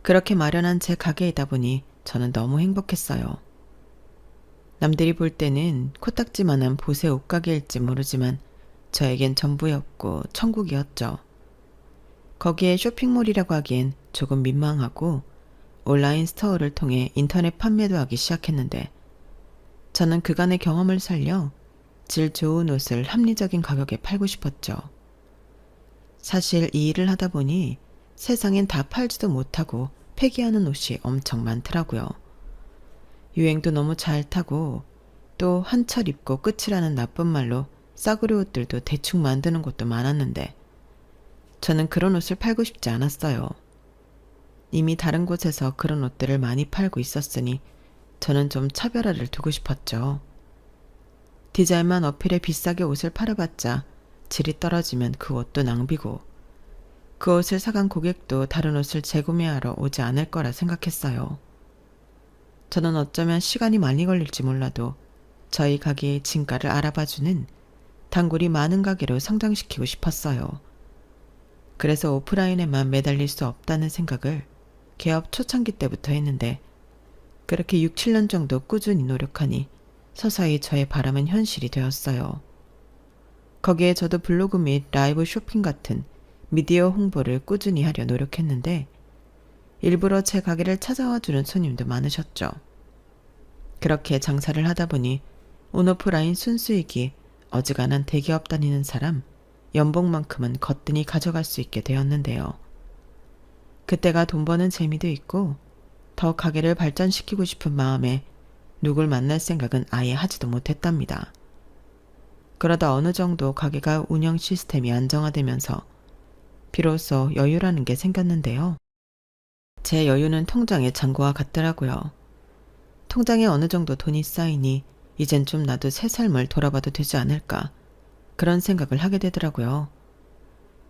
그렇게 마련한 제 가게이다 보니 저는 너무 행복했어요. 남들이 볼 때는 코딱지만한 보세 옷가게일지 모르지만 저에겐 전부였고 천국이었죠. 거기에 쇼핑몰이라고 하기엔 조금 민망하고 온라인 스토어를 통해 인터넷 판매도 하기 시작했는데 저는 그간의 경험을 살려 질 좋은 옷을 합리적인 가격에 팔고 싶었죠. 사실 이 일을 하다 보니 세상엔 다 팔지도 못하고 폐기하는 옷이 엄청 많더라고요. 유행도 너무 잘 타고 또 한 철 입고 끝이라는 나쁜 말로 싸구려 옷들도 대충 만드는 곳도 많았는데 저는 그런 옷을 팔고 싶지 않았어요. 이미 다른 곳에서 그런 옷들을 많이 팔고 있었으니 저는 좀 차별화를 두고 싶었죠. 디자인만 어필해 비싸게 옷을 팔아봤자 질이 떨어지면 그 옷도 낭비고 그 옷을 사간 고객도 다른 옷을 재구매하러 오지 않을 거라 생각했어요. 저는 어쩌면 시간이 많이 걸릴지 몰라도 저희 가게의 진가를 알아봐주는 단골이 많은 가게로 성장시키고 싶었어요. 그래서 오프라인에만 매달릴 수 없다는 생각을 개업 초창기 때부터 했는데 그렇게 6, 7년 정도 꾸준히 노력하니 서서히 저의 바람은 현실이 되었어요. 거기에 저도 블로그 및 라이브 쇼핑 같은 미디어 홍보를 꾸준히 하려 노력했는데 일부러 제 가게를 찾아와 주는 손님도 많으셨죠. 그렇게 장사를 하다 보니 온오프라인 순수익이 어지간한 대기업 다니는 사람 연봉만큼은 거뜬히 가져갈 수 있게 되었는데요. 그때가 돈 버는 재미도 있고 더 가게를 발전시키고 싶은 마음에 누굴 만날 생각은 아예 하지도 못했답니다. 그러다 어느 정도 가게가 운영 시스템이 안정화되면서 비로소 여유라는 게 생겼는데요. 제 여유는 통장의 잔고와 같더라고요. 통장에 어느 정도 돈이 쌓이니 이젠 좀 나도 새 삶을 돌아봐도 되지 않을까 그런 생각을 하게 되더라고요.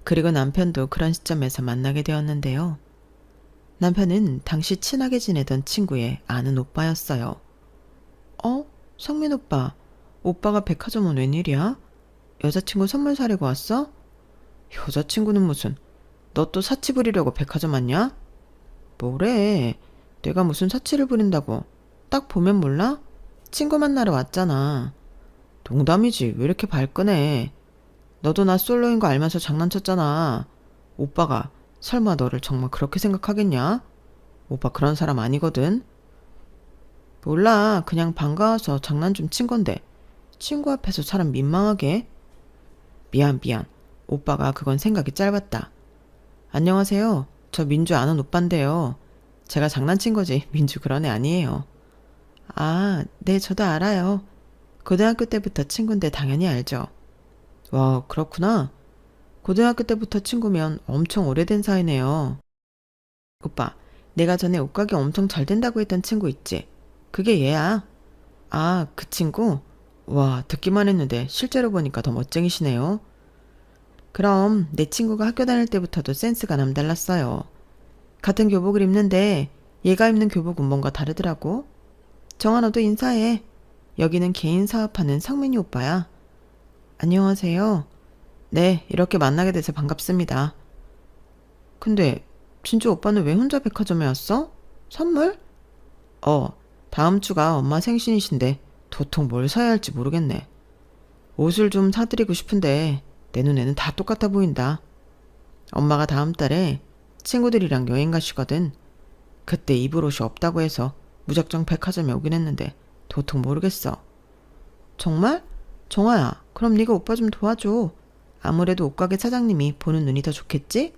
그리고 남편도 그런 시점에서 만나게 되었는데요. 남편은 당시 친하게 지내던 친구의 아는 오빠였어요. 성민 오빠. 오빠가 백화점은 웬일이야? 여자친구 선물 사려고 왔어? 여자친구는 무슨. 너 또 사치 부리려고 백화점 왔냐? 뭐래. 내가 무슨 사치를 부린다고. 딱 보면 몰라? 친구 만나러 왔잖아. 농담이지. 왜 이렇게 발끈해. 너도 나 솔로인 거 알면서 장난쳤잖아. 오빠가 설마 너를 정말 그렇게 생각하겠냐? 오빠 그런 사람 아니거든. 몰라. 그냥 반가워서 장난 좀 친 건데. 친구 앞에서 사람 민망하게. 미안. 오빠가 그건 생각이 짧았다. 안녕하세요. 저 민주 아는 오빠인데요. 제가 장난친 거지. 민주 그런 애 아니에요. 아, 네, 저도 알아요. 고등학교 때부터 친구인데 당연히 알죠. 와, 그렇구나. 고등학교 때부터 친구면 엄청 오래된 사이네요. 오빠, 내가 전에 옷가게 엄청 잘 된다고 했던 친구 있지? 그게 얘야. 아, 그 친구? 와, 듣기만 했는데 실제로 보니까 더 멋쟁이시네요. 그럼 내 친구가 학교 다닐 때부터도 센스가 남달랐어요. 같은 교복을 입는데 얘가 입는 교복은 뭔가 다르더라고. 정아 너도 인사해. 여기는 개인 사업하는 성민이 오빠야. 안녕하세요. 네, 이렇게 만나게 돼서 반갑습니다. 근데 진주 오빠는 왜 혼자 백화점에 왔어? 선물? 다음 주가 엄마 생신이신데 도통 뭘 사야 할지 모르겠네. 옷을 좀 사드리고 싶은데 내 눈에는 다 똑같아 보인다. 엄마가 다음 달에 친구들이랑 여행 가시거든. 그때 입을 옷이 없다고 해서 무작정 백화점에 오긴 했는데 도통 모르겠어. 정말? 정아야, 그럼 네가 오빠 좀 도와줘. 아무래도 옷가게 사장님이 보는 눈이 더 좋겠지?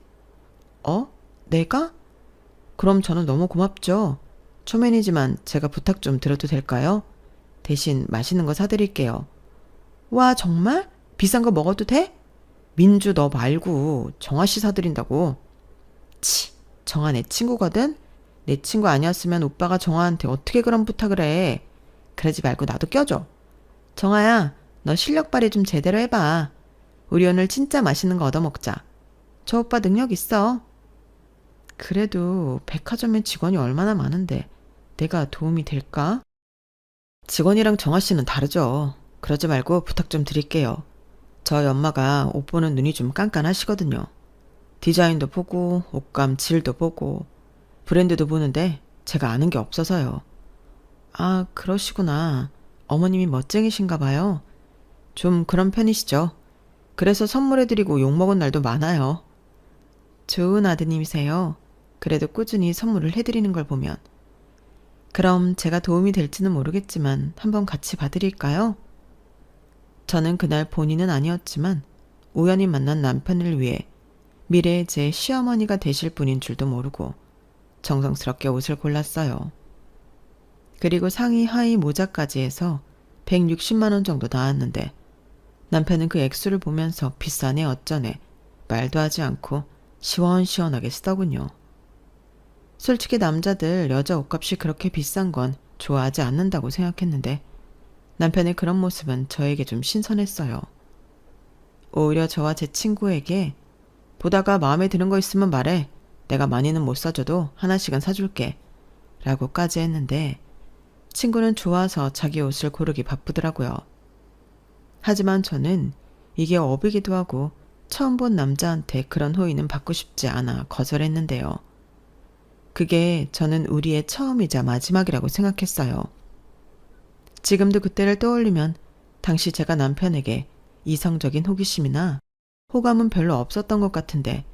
내가? 그럼 저는 너무 고맙죠. 초면이지만 제가 부탁 좀 드려도 될까요? 대신 맛있는 거 사드릴게요. 와, 정말? 비싼 거 먹어도 돼? 민주 너 말고 정아 씨 사드린다고. 치, 정아 내 친구거든? 내 친구 아니었으면 오빠가 정아한테 어떻게 그런 부탁을 해. 그러지 말고 나도 껴줘. 정아야, 너 실력 발휘 좀 제대로 해봐. 우리 오늘 진짜 맛있는 거 얻어먹자. 저 오빠 능력 있어. 그래도 백화점에 직원이 얼마나 많은데 내가 도움이 될까? 직원이랑 정아 씨는 다르죠. 그러지 말고 부탁 좀 드릴게요. 저희 엄마가 옷 보는 눈이 좀 깐깐하시거든요. 디자인도 보고 옷감 질도 보고 브랜드도 보는데 제가 아는 게 없어서요. 아, 그러시구나. 어머님이 멋쟁이신가 봐요. 좀 그런 편이시죠. 그래서 선물해드리고 욕먹은 날도 많아요. 좋은 아드님이세요. 그래도 꾸준히 선물을 해드리는 걸 보면. 그럼 제가 도움이 될지는 모르겠지만 한번 같이 봐드릴까요? 저는 그날 본인은 아니었지만 우연히 만난 남편을 위해 미래의 제 시어머니가 되실 분인 줄도 모르고 정성스럽게 옷을 골랐어요. 그리고 상의 하의 모자까지 해서 160만 원 정도 나왔는데 남편은 그 액수를 보면서 비싸네 어쩌네 말도 하지 않고 시원시원하게 쓰더군요. 솔직히 남자들 여자 옷값이 그렇게 비싼 건 좋아하지 않는다고 생각했는데 남편의 그런 모습은 저에게 좀 신선했어요. 오히려 저와 제 친구에게 보다가 마음에 드는 거 있으면 말해. 내가 많이는 못 사줘도 하나씩은 사줄게. 라고까지 했는데 친구는 좋아서 자기 옷을 고르기 바쁘더라고요. 하지만 저는 이게 업이기도 하고 처음 본 남자한테 그런 호의는 받고 싶지 않아 거절했는데요. 그게 저는 우리의 처음이자 마지막이라고 생각했어요. 지금도 그때를 떠올리면 당시 제가 남편에게 이성적인 호기심이나 호감은 별로 없었던 것 같은데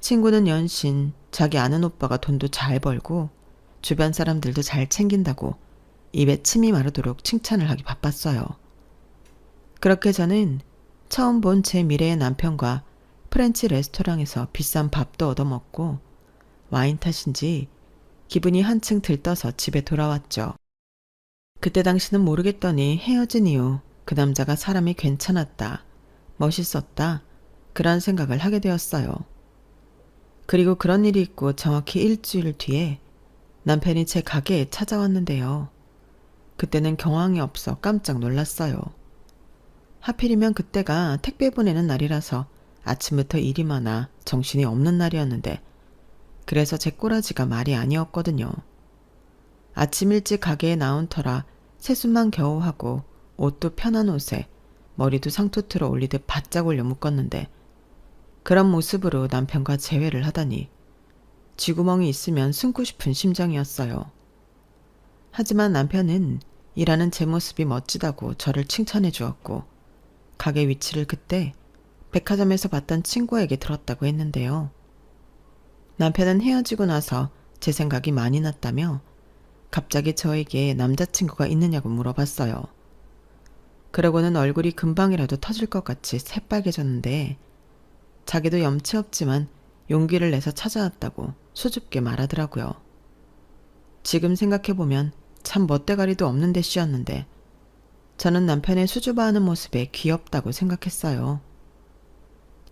친구는 연신 자기 아는 오빠가 돈도 잘 벌고 주변 사람들도 잘 챙긴다고 입에 침이 마르도록 칭찬을 하기 바빴어요. 그렇게 저는 처음 본 제 미래의 남편과 프렌치 레스토랑에서 비싼 밥도 얻어먹고 와인 탓인지 기분이 한층 들떠서 집에 돌아왔죠. 그때 당시는 모르겠더니 헤어진 이후 그 남자가 사람이 괜찮았다, 멋있었다, 그런 생각을 하게 되었어요. 그리고 그런 일이 있고 정확히 일주일 뒤에 남편이 제 가게에 찾아왔는데요. 그때는 경황이 없어 깜짝 놀랐어요. 하필이면 그때가 택배 보내는 날이라서 아침부터 일이 많아 정신이 없는 날이었는데 그래서 제 꼬라지가 말이 아니었거든요. 아침 일찍 가게에 나온 터라 세수만 겨우 하고 옷도 편한 옷에 머리도 상투트로 올리듯 바짝 올려 묶었는데 그런 모습으로 남편과 재회를 하다니 쥐구멍이 있으면 숨고 싶은 심정이었어요. 하지만 남편은 일하는 제 모습이 멋지다고 저를 칭찬해 주었고 가게 위치를 그때 백화점에서 봤던 친구에게 들었다고 했는데요. 남편은 헤어지고 나서 제 생각이 많이 났다며 갑자기 저에게 남자친구가 있느냐고 물어봤어요. 그러고는 얼굴이 금방이라도 터질 것 같이 새빨개졌는데 자기도 염치 없지만 용기를 내서 찾아왔다고 수줍게 말하더라고요. 지금 생각해보면 참 멋대가리도 없는 데 씌었는데 저는 남편의 수줍어하는 모습에 귀엽다고 생각했어요.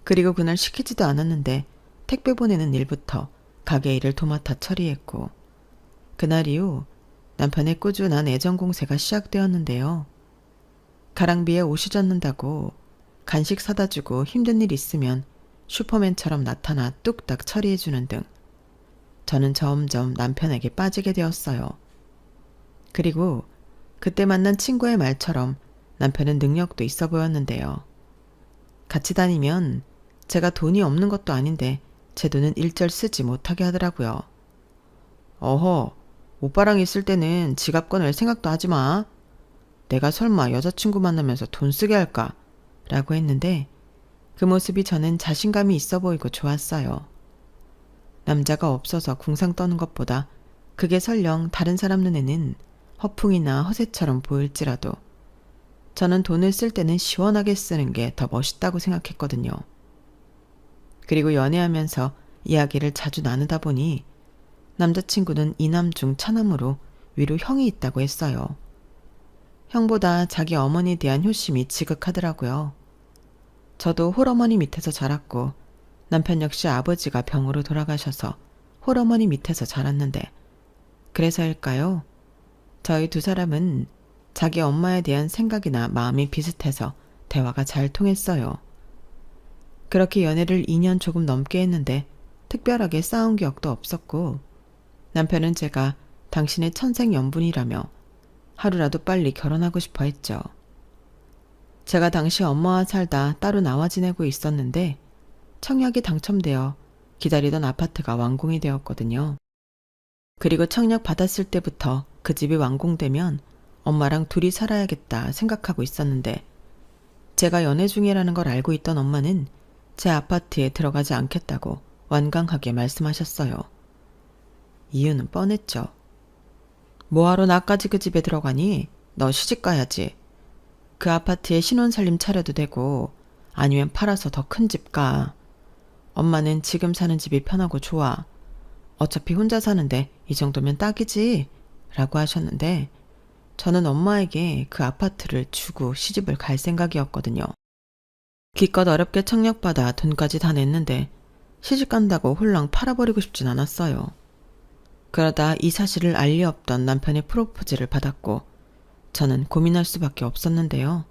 그리고 그날 시키지도 않았는데 택배 보내는 일부터 가게 일을 도맡아 처리했고 그날 이후 남편의 꾸준한 애정 공세가 시작되었는데요. 가랑비에 옷이 젖는다고 간식 사다 주고 힘든 일 있으면 슈퍼맨처럼 나타나 뚝딱 처리해주는 등 저는 점점 남편에게 빠지게 되었어요. 그리고 그때 만난 친구의 말처럼 남편은 능력도 있어 보였는데요. 같이 다니면 제가 돈이 없는 것도 아닌데 제 돈은 일절 쓰지 못하게 하더라고요. 어허, 오빠랑 있을 때는 지갑 꺼낼 생각도 하지 마. 내가 설마 여자친구 만나면서 돈 쓰게 할까? 라고 했는데 그 모습이 저는 자신감이 있어 보이고 좋았어요. 남자가 없어서 궁상 떠는 것보다 그게 설령 다른 사람 눈에는 허풍이나 허세처럼 보일지라도 저는 돈을 쓸 때는 시원하게 쓰는 게 더 멋있다고 생각했거든요. 그리고 연애하면서 이야기를 자주 나누다 보니 남자친구는 이남 중 차남으로 위로 형이 있다고 했어요. 형보다 자기 어머니에 대한 효심이 지극하더라고요. 저도 홀어머니 밑에서 자랐고 남편 역시 아버지가 병으로 돌아가셔서 홀어머니 밑에서 자랐는데 그래서일까요? 저희 두 사람은 자기 엄마에 대한 생각이나 마음이 비슷해서 대화가 잘 통했어요. 그렇게 연애를 2년 조금 넘게 했는데 특별하게 싸운 기억도 없었고 남편은 제가 당신의 천생연분이라며 하루라도 빨리 결혼하고 싶어 했죠. 제가 당시 엄마와 살다 따로 나와 지내고 있었는데 청약이 당첨되어 기다리던 아파트가 완공이 되었거든요. 그리고 청약 받았을 때부터 그 집이 완공되면 엄마랑 둘이 살아야겠다 생각하고 있었는데 제가 연애 중이라는 걸 알고 있던 엄마는 제 아파트에 들어가지 않겠다고 완강하게 말씀하셨어요. 이유는 뻔했죠. 뭐하러 나까지 그 집에 들어가니? 너 시집 가야지. 그 아파트에 신혼살림 차려도 되고 아니면 팔아서 더 큰 집 가. 엄마는 지금 사는 집이 편하고 좋아. 어차피 혼자 사는데 이 정도면 딱이지. 라고 하셨는데 저는 엄마에게 그 아파트를 주고 시집을 갈 생각이었거든요. 기껏 어렵게 청약받아 돈까지 다 냈는데 시집 간다고 홀랑 팔아버리고 싶진 않았어요. 그러다 이 사실을 알 리 없던 남편의 프로포즈를 받았고 저는 고민할 수밖에 없었는데요.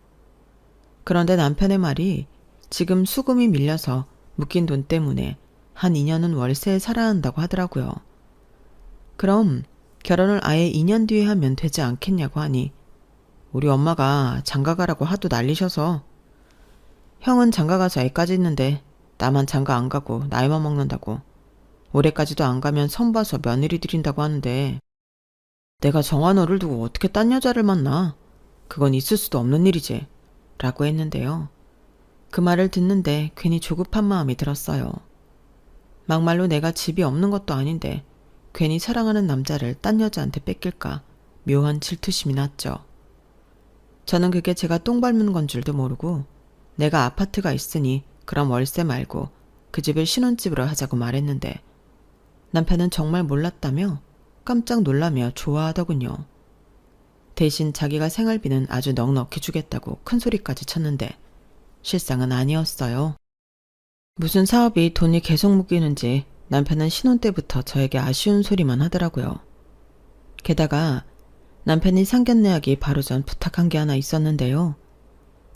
그런데 남편의 말이 지금 수금이 밀려서 묶인 돈 때문에 한 2년은 월세에 살아야 한다고 하더라고요. 그럼 결혼을 아예 2년 뒤에 하면 되지 않겠냐고 하니 우리 엄마가 장가가라고 하도 난리셔서 형은 장가가서 애까지 있는데 나만 장가 안 가고 나이만 먹는다고 올해까지도 안 가면 선봐서 며느리 드린다고 하는데 내가 정한 너를 두고 어떻게 딴 여자를 만나? 그건 있을 수도 없는 일이지. 라고 했는데요. 그 말을 듣는데 괜히 조급한 마음이 들었어요. 막말로 내가 집이 없는 것도 아닌데 괜히 사랑하는 남자를 딴 여자한테 뺏길까 묘한 질투심이 났죠. 저는 그게 제가 똥 밟는 건 줄도 모르고 내가 아파트가 있으니 그럼 월세 말고 그 집을 신혼집으로 하자고 말했는데 남편은 정말 몰랐다며 깜짝 놀라며 좋아하더군요. 대신 자기가 생활비는 아주 넉넉히 주겠다고 큰 소리까지 쳤는데 실상은 아니었어요. 무슨 사업이 돈이 계속 묶이는지 남편은 신혼 때부터 저에게 아쉬운 소리만 하더라고요. 게다가 남편이 상견례하기 바로 전 부탁한 게 하나 있었는데요.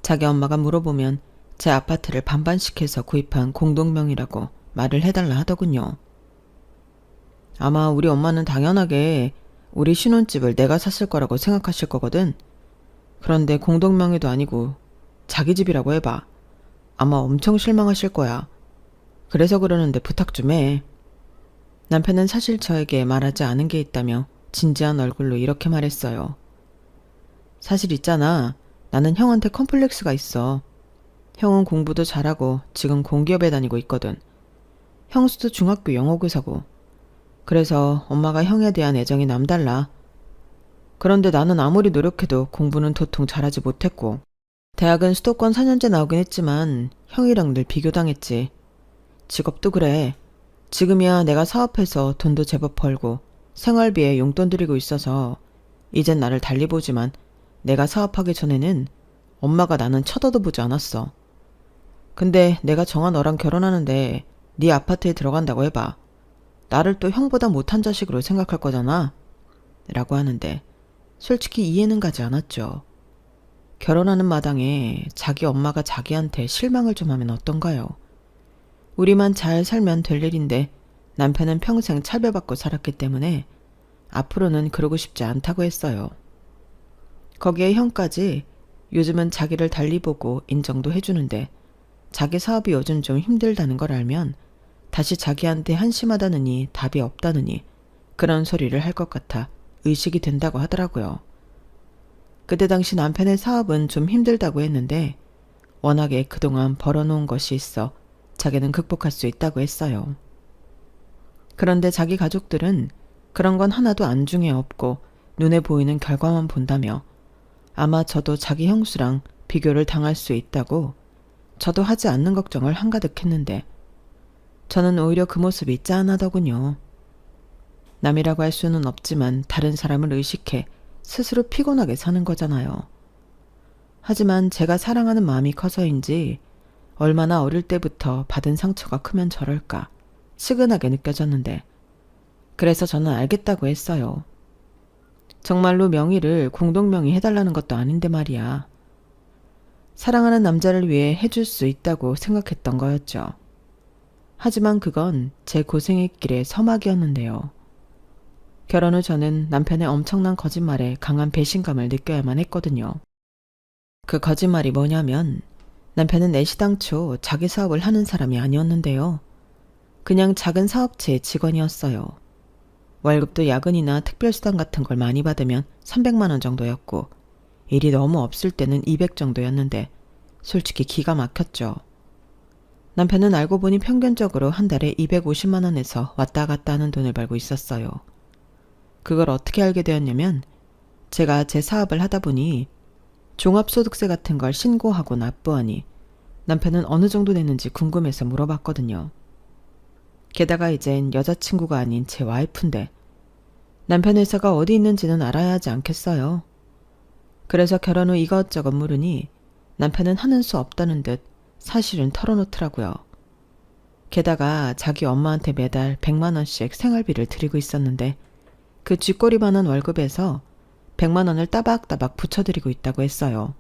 자기 엄마가 물어보면 제 아파트를 반반씩 해서 구입한 공동명의라고 말을 해달라 하더군요. 아마 우리 엄마는 당연하게 우리 신혼집을 내가 샀을 거라고 생각하실 거거든. 그런데 공동명의도 아니고 자기 집이라고 해봐. 아마 엄청 실망하실 거야. 그래서 그러는데 부탁 좀 해. 남편은 사실 저에게 말하지 않은 게 있다며 진지한 얼굴로 이렇게 말했어요. 사실 있잖아. 나는 형한테 컴플렉스가 있어. 형은 공부도 잘하고 지금 공기업에 다니고 있거든. 형수도 중학교 영어교사고. 그래서 엄마가 형에 대한 애정이 남달라. 그런데 나는 아무리 노력해도 공부는 도통 잘하지 못했고 대학은 수도권 4년제 나오긴 했지만 형이랑 늘 비교당했지. 직업도 그래. 지금이야 내가 사업해서 돈도 제법 벌고 생활비에 용돈 들이고 있어서 이젠 나를 달리 보지만 내가 사업하기 전에는 엄마가 나는 쳐다도 보지 않았어. 근데 내가 정아 너랑 결혼하는데 네 아파트에 들어간다고 해봐. 나를 또 형보다 못한 자식으로 생각할 거잖아. 라고 하는데 솔직히 이해는 가지 않았죠. 결혼하는 마당에 자기 엄마가 자기한테 실망을 좀 하면 어떤가요? 우리만 잘 살면 될 일인데 남편은 평생 차별받고 살았기 때문에 앞으로는 그러고 싶지 않다고 했어요. 거기에 형까지 요즘은 자기를 달리 보고 인정도 해주는데 자기 사업이 요즘 좀 힘들다는 걸 알면 다시 자기한테 한심하다느니 답이 없다느니 그런 소리를 할 것 같아 의식이 된다고 하더라고요. 그때 당시 남편의 사업은 좀 힘들다고 했는데 워낙에 그동안 벌어놓은 것이 있어 자기는 극복할 수 있다고 했어요. 그런데 자기 가족들은 그런 건 하나도 안중에 없고 눈에 보이는 결과만 본다며 아마 저도 자기 형수랑 비교를 당할 수 있다고 저도 하지 않는 걱정을 한가득 했는데 저는 오히려 그 모습이 짠하더군요. 남이라고 할 수는 없지만 다른 사람을 의식해 스스로 피곤하게 사는 거잖아요. 하지만 제가 사랑하는 마음이 커서인지 얼마나 어릴 때부터 받은 상처가 크면 저럴까 측은하게 느껴졌는데 그래서 저는 알겠다고 했어요. 정말로 명의를 공동명의 해달라는 것도 아닌데 말이야. 사랑하는 남자를 위해 해줄 수 있다고 생각했던 거였죠. 하지만 그건 제 고생의 길의 서막이었는데요. 결혼 후 저는 남편의 엄청난 거짓말에 강한 배신감을 느껴야만 했거든요. 그 거짓말이 뭐냐면 남편은 애시당초 자기 사업을 하는 사람이 아니었는데요. 그냥 작은 사업체의 직원이었어요. 월급도 야근이나 특별수당 같은 걸 많이 받으면 300만 원 정도였고 일이 너무 없을 때는 200 정도였는데 솔직히 기가 막혔죠. 남편은 알고 보니 평균적으로 한 달에 250만 원에서 왔다 갔다 하는 돈을 벌고 있었어요. 그걸 어떻게 알게 되었냐면 제가 제 사업을 하다 보니 종합소득세 같은 걸 신고하고 납부하니 남편은 어느 정도 냈는지 궁금해서 물어봤거든요. 게다가 이젠 여자친구가 아닌 제 와이프인데 남편 회사가 어디 있는지는 알아야 하지 않겠어요. 그래서 결혼 후 이것저것 물으니 남편은 하는 수 없다는 듯 사실은 털어놓더라고요. 게다가 자기 엄마한테 매달 100만 원씩 생활비를 드리고 있었는데 그 쥐꼬리만한 월급에서 100만 원을 따박따박 붙여드리고 있다고 했어요.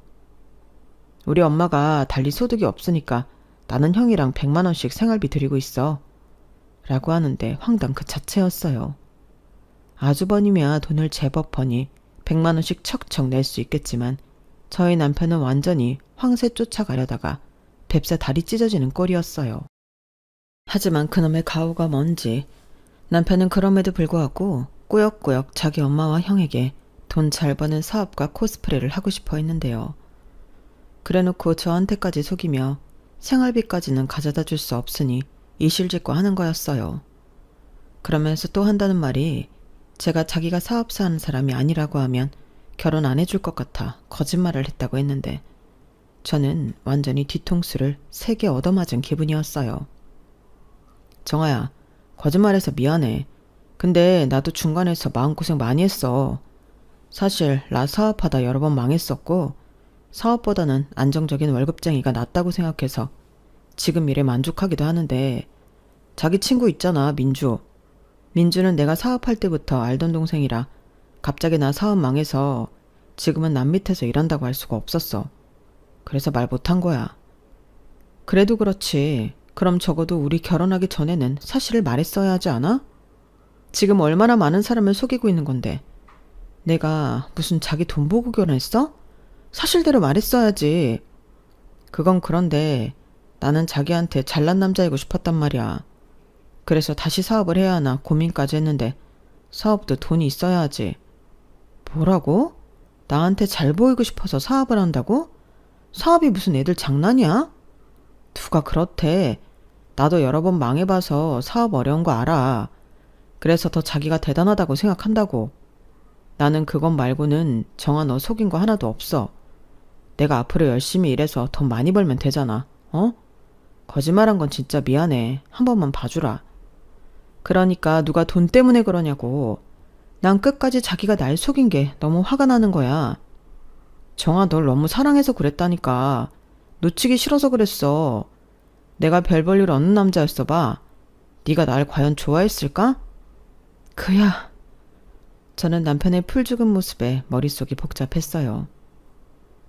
우리 엄마가 달리 소득이 없으니까 나는 형이랑 100만 원씩 생활비 드리고 있어. 라고 하는데 황당 그 자체였어요. 아주버님이야 돈을 제법 버니 100만 원씩 척척 낼 수 있겠지만 저희 남편은 완전히 황새 쫓아가려다가 뱁새 다리 찢어지는 꼴이었어요. 하지만 그놈의 가오가 뭔지 남편은 그럼에도 불구하고 꾸역꾸역 자기 엄마와 형에게 돈 잘 버는 사업과 코스프레를 하고 싶어 했는데요. 그래놓고 저한테까지 속이며 생활비까지는 가져다 줄 수 없으니 이실직고 하는 거였어요. 그러면서 또 한다는 말이 제가 자기가 사업사 하는 사람이 아니라고 하면 결혼 안 해줄 것 같아 거짓말을 했다고 했는데 저는 완전히 뒤통수를 3개 얻어맞은 기분이었어요. 정아야, 거짓말해서 미안해. 근데 나도 중간에서 마음고생 많이 했어. 사실 나 사업하다 여러 번 망했었고 사업보다는 안정적인 월급쟁이가 낫다고 생각해서 지금 일에 만족하기도 하는데 자기 친구 있잖아, 민주. 민주는 내가 사업할 때부터 알던 동생이라 갑자기 나 사업 망해서 지금은 남 밑에서 일한다고 할 수가 없었어. 그래서 말 못한 거야. 그래도 그렇지. 그럼 적어도 우리 결혼하기 전에는 사실을 말했어야 하지 않아? 지금 얼마나 많은 사람을 속이고 있는 건데. 내가 무슨 자기 돈 보고 결혼했어? 사실대로 말했어야지. 그건 그런데 나는 자기한테 잘난 남자이고 싶었단 말이야. 그래서 다시 사업을 해야 하나 고민까지 했는데 사업도 돈이 있어야 하지. 뭐라고? 나한테 잘 보이고 싶어서 사업을 한다고? 사업이 무슨 애들 장난이야? 누가 그렇대. 나도 여러 번 망해봐서 사업 어려운 거 알아. 그래서 더 자기가 대단하다고 생각한다고. 나는 그것 말고는 정아 너 속인 거 하나도 없어. 내가 앞으로 열심히 일해서 돈 많이 벌면 되잖아. 어? 거짓말한 건 진짜 미안해. 한 번만 봐주라. 그러니까 누가 돈 때문에 그러냐고. 난 끝까지 자기가 날 속인 게 너무 화가 나는 거야. 정아 널 너무 사랑해서 그랬다니까. 놓치기 싫어서 그랬어. 내가 별 볼 일 없는 남자였어 봐. 네가 날 과연 좋아했을까? 그야. 저는 남편의 풀 죽은 모습에 머릿속이 복잡했어요.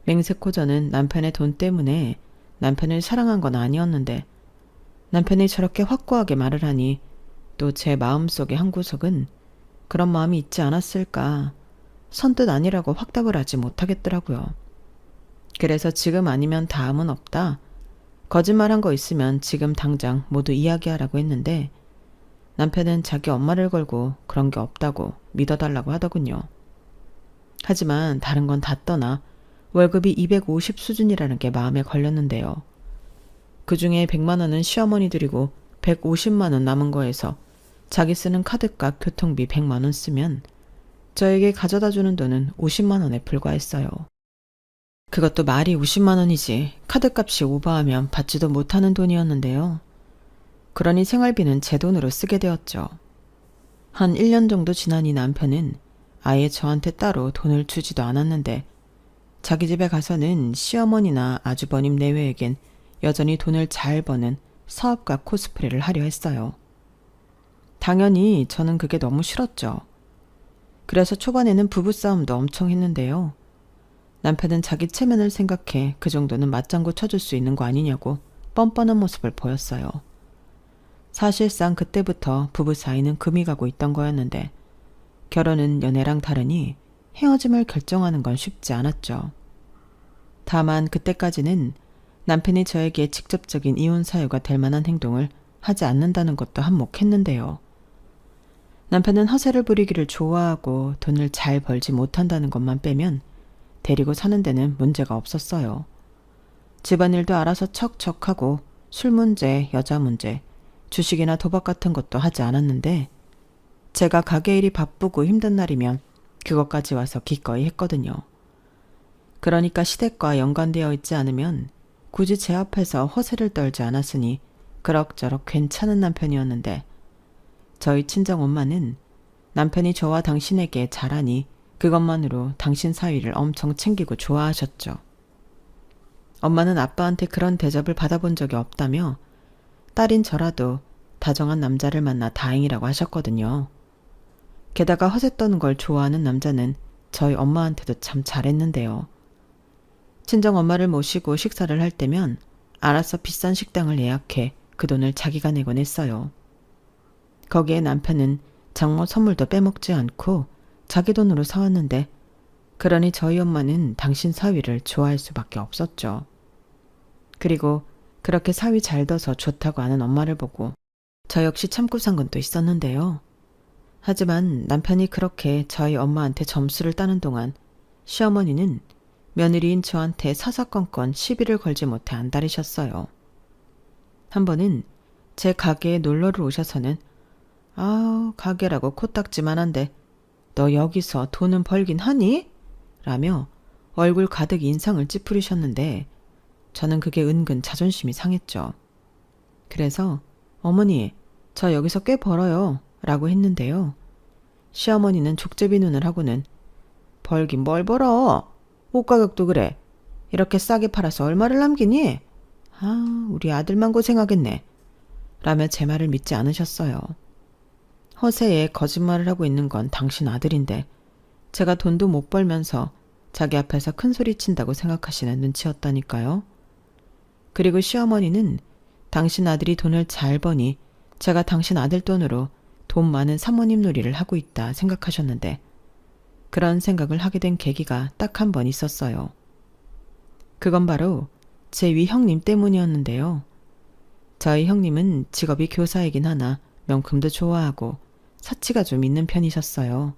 맹세코 저는 남편의 돈 때문에 남편을 사랑한 건 아니었는데 남편이 저렇게 확고하게 말을 하니 또 제 마음속의 한구석은 그런 마음이 있지 않았을까 선뜻 아니라고 확답을 하지 못하겠더라고요. 그래서 지금 아니면 다음은 없다. 거짓말한 거 있으면 지금 당장 모두 이야기하라고 했는데 남편은 자기 엄마를 걸고 그런 게 없다고 믿어달라고 하더군요. 하지만 다른 건 다 떠나 월급이 250 수준이라는 게 마음에 걸렸는데요. 그중에 100만 원은 시어머니 드리고 150만 원 남은 거에서 자기 쓰는 카드값 교통비 100만 원 쓰면 저에게 가져다 주는 돈은 50만 원에 불과했어요. 그것도 말이 50만 원이지 카드값이 오버하면 받지도 못하는 돈이었는데요. 그러니 생활비는 제 돈으로 쓰게 되었죠. 한 1년 정도 지나니 남편은 아예 저한테 따로 돈을 주지도 않았는데 자기 집에 가서는 시어머니나 아주버님 내외에겐 여전히 돈을 잘 버는 사업가 코스프레를 하려 했어요. 당연히 저는 그게 너무 싫었죠. 그래서 초반에는 부부싸움도 엄청 했는데요. 남편은 자기 체면을 생각해 그 정도는 맞장구 쳐줄 수 있는 거 아니냐고 뻔뻔한 모습을 보였어요. 사실상 그때부터 부부 사이는 금이 가고 있던 거였는데 결혼은 연애랑 다르니 헤어짐을 결정하는 건 쉽지 않았죠. 다만 그때까지는 남편이 저에게 직접적인 이혼 사유가 될 만한 행동을 하지 않는다는 것도 한몫했는데요. 남편은 허세를 부리기를 좋아하고 돈을 잘 벌지 못한다는 것만 빼면 데리고 사는 데는 문제가 없었어요. 집안일도 알아서 척척하고 술 문제, 여자 문제, 주식이나 도박 같은 것도 하지 않았는데 제가 가게 일이 바쁘고 힘든 날이면 그것까지 와서 기꺼이 했거든요. 그러니까 시댁과 연관되어 있지 않으면 굳이 제 앞에서 허세를 떨지 않았으니 그럭저럭 괜찮은 남편이었는데 저희 친정엄마는 남편이 저와 당신에게 잘하니 그것만으로 당신 사위를 엄청 챙기고 좋아하셨죠. 엄마는 아빠한테 그런 대접을 받아본 적이 없다며 딸인 저라도 다정한 남자를 만나 다행이라고 하셨거든요. 게다가 허세 떠는 걸 좋아하는 남자는 저희 엄마한테도 참 잘했는데요. 친정엄마를 모시고 식사를 할 때면 알아서 비싼 식당을 예약해 그 돈을 자기가 내곤 했어요. 거기에 남편은 장모 선물도 빼먹지 않고 자기 돈으로 사왔는데 그러니 저희 엄마는 당신 사위를 좋아할 수밖에 없었죠. 그리고 그렇게 사위 잘 둬서 좋다고 하는 엄마를 보고 저 역시 참고 산 건 또 있었는데요. 하지만 남편이 그렇게 저희 엄마한테 점수를 따는 동안 시어머니는 며느리인 저한테 사사건건 시비를 걸지 못해 안달이셨어요. 한 번은 제 가게에 놀러를 오셔서는 가게라고 코딱지만 한데 너 여기서 돈은 벌긴 하니? 라며 얼굴 가득 인상을 찌푸리셨는데 저는 그게 은근 자존심이 상했죠. 그래서 어머니 저 여기서 꽤 벌어요 라고 했는데요. 시어머니는 족제비 눈을 하고는 벌긴 뭘 벌어? 옷 가격도 그래. 이렇게 싸게 팔아서 얼마를 남기니? 우리 아들만 고생하겠네. 라며 제 말을 믿지 않으셨어요. 허세에 거짓말을 하고 있는 건 당신 아들인데 제가 돈도 못 벌면서 자기 앞에서 큰 소리 친다고 생각하시는 눈치였다니까요. 그리고 시어머니는 당신 아들이 돈을 잘 버니 제가 당신 아들 돈으로 돈 많은 사모님 놀이를 하고 있다 생각하셨는데 그런 생각을 하게 된 계기가 딱 한 번 있었어요. 그건 바로 제 위 형님 때문이었는데요. 저희 형님은 직업이 교사이긴 하나 명품도 좋아하고 사치가 좀 있는 편이셨어요.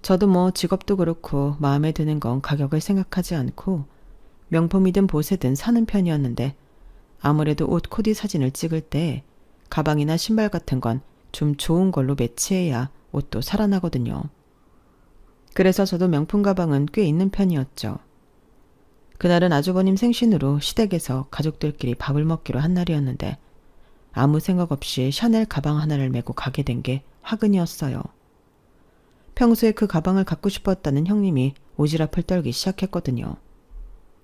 저도 뭐 직업도 그렇고 마음에 드는 건 가격을 생각하지 않고 명품이든 보세든 사는 편이었는데 아무래도 옷 코디 사진을 찍을 때 가방이나 신발 같은 건 좀 좋은 걸로 매치해야 옷도 살아나거든요. 그래서 저도 명품 가방은 꽤 있는 편이었죠. 그날은 아주버님 생신으로 시댁에서 가족들끼리 밥을 먹기로 한 날이었는데 아무 생각 없이 샤넬 가방 하나를 메고 가게 된 게 화근이었어요. 평소에 그 가방을 갖고 싶었다는 형님이 오지랖을 떨기 시작했거든요.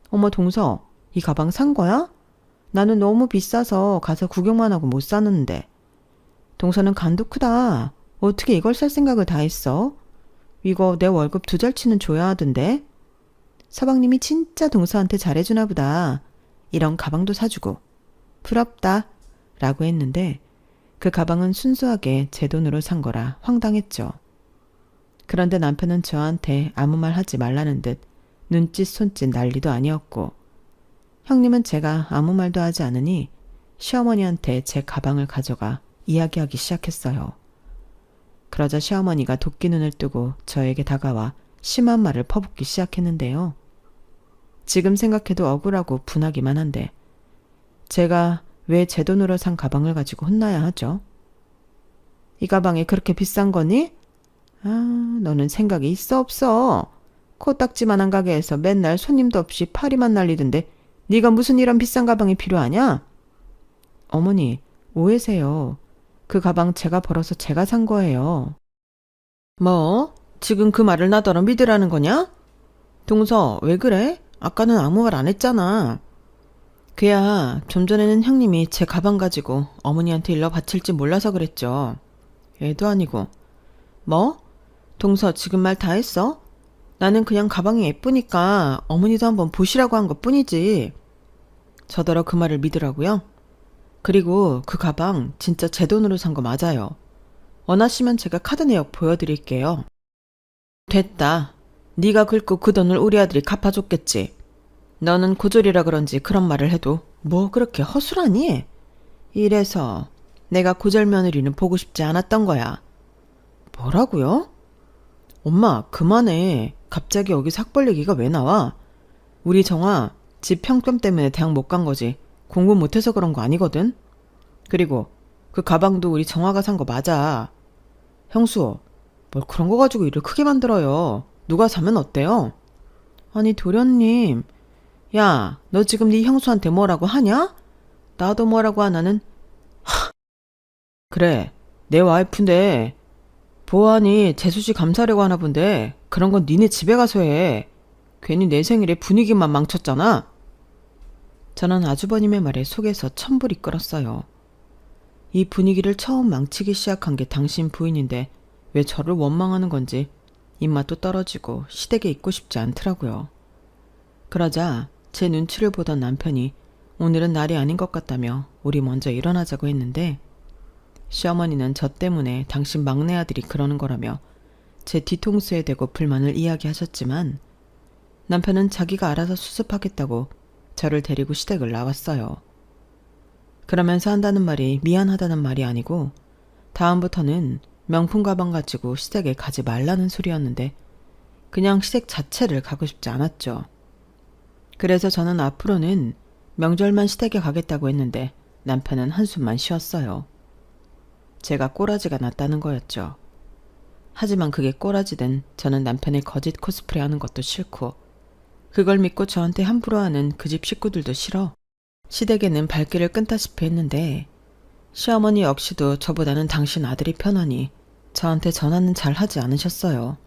어머 동서, 이 가방 산 거야? 나는 너무 비싸서 가서 구경만 하고 못 사는데. 동서는 간도 크다. 어떻게 이걸 살 생각을 다 했어? 이거 내 월급 2달치는 줘야 하던데. 서방님이 진짜 동서한테 잘해주나 보다. 이런 가방도 사주고. 부럽다. 라고 했는데 그 가방은 순수하게 제 돈으로 산 거라 황당했죠. 그런데 남편은 저한테 아무 말 하지 말라는 듯 눈짓 손짓 난리도 아니었고 형님은 제가 아무 말도 하지 않으니 시어머니한테 제 가방을 가져가 이야기하기 시작했어요. 그러자 시어머니가 도끼 눈을 뜨고 저에게 다가와 심한 말을 퍼붓기 시작했는데요. 지금 생각해도 억울하고 분하기만 한데 제가 왜 제 돈으로 산 가방을 가지고 혼나야 하죠? 이 가방이 그렇게 비싼 거니? 아, 너는 생각이 있어 없어? 코딱지만한 가게에서 맨날 손님도 없이 파리만 날리던데 네가 무슨 이런 비싼 가방이 필요하냐? 어머니, 오해세요. 그 가방 제가 벌어서 제가 산 거예요. 뭐? 지금 그 말을 나더러 믿으라는 거냐? 동서, 왜 그래? 아까는 아무 말 안 했잖아. 그야 좀 전에는 형님이 제 가방 가지고 어머니한테 일러 바칠지 몰라서 그랬죠. 애도 아니고. 뭐? 동서 지금 말 다 했어? 나는 그냥 가방이 예쁘니까 어머니도 한번 보시라고 한 것뿐이지. 저더러 그 말을 믿으라고요? 그리고 그 가방 진짜 제 돈으로 산 거 맞아요. 원하시면 제가 카드 내역 보여드릴게요. 됐다. 네가 긁고 그 돈을 우리 아들이 갚아줬겠지. 너는 고졸이라 그런지 그런 말을 해도 뭐 그렇게 허술하니? 이래서 내가 고졸 며느리는 보고 싶지 않았던 거야. 뭐라고요? 엄마 그만해. 갑자기 여기서 학벌 얘기가 왜 나와? 우리 정아 집 평점 때문에 대학 못 간 거지. 공부 못해서 그런 거 아니거든. 그리고 그 가방도 우리 정아가 산 거 맞아. 형수, 뭘 그런 거 가지고 일을 크게 만들어요. 누가 사면 어때요? 아니 도련님, 야, 너 지금 네 형수한테 뭐라고 하냐? 나도 뭐라고 하나는 그래, 내 와이프인데 보아하니 재수씨 감사하려고 하나 본데 그런 건 니네 집에 가서 해. 괜히 내 생일에 분위기만 망쳤잖아. 저는 아주버님의 말에 속에서 천불이 끓었어요. 이 분위기를 처음 망치기 시작한 게 당신 부인인데 왜 저를 원망하는 건지 입맛도 떨어지고 시댁에 있고 싶지 않더라고요. 그러자 제 눈치를 보던 남편이 오늘은 날이 아닌 것 같다며 우리 먼저 일어나자고 했는데 시어머니는 저 때문에 당신 막내 아들이 그러는 거라며 제 뒤통수에 대고 불만을 이야기하셨지만 남편은 자기가 알아서 수습하겠다고 저를 데리고 시댁을 나왔어요. 그러면서 한다는 말이 미안하다는 말이 아니고 다음부터는 명품 가방 가지고 시댁에 가지 말라는 소리였는데 그냥 시댁 자체를 가고 싶지 않았죠. 그래서 저는 앞으로는 명절만 시댁에 가겠다고 했는데 남편은 한숨만 쉬었어요. 제가 꼬라지가 났다는 거였죠. 하지만 그게 꼬라지든 저는 남편의 거짓 코스프레 하는 것도 싫고 그걸 믿고 저한테 함부로 하는 그 집 식구들도 싫어. 시댁에는 발길을 끈다시피 했는데 시어머니 역시도 저보다는 당신 아들이 편하니 저한테 전화는 잘 하지 않으셨어요.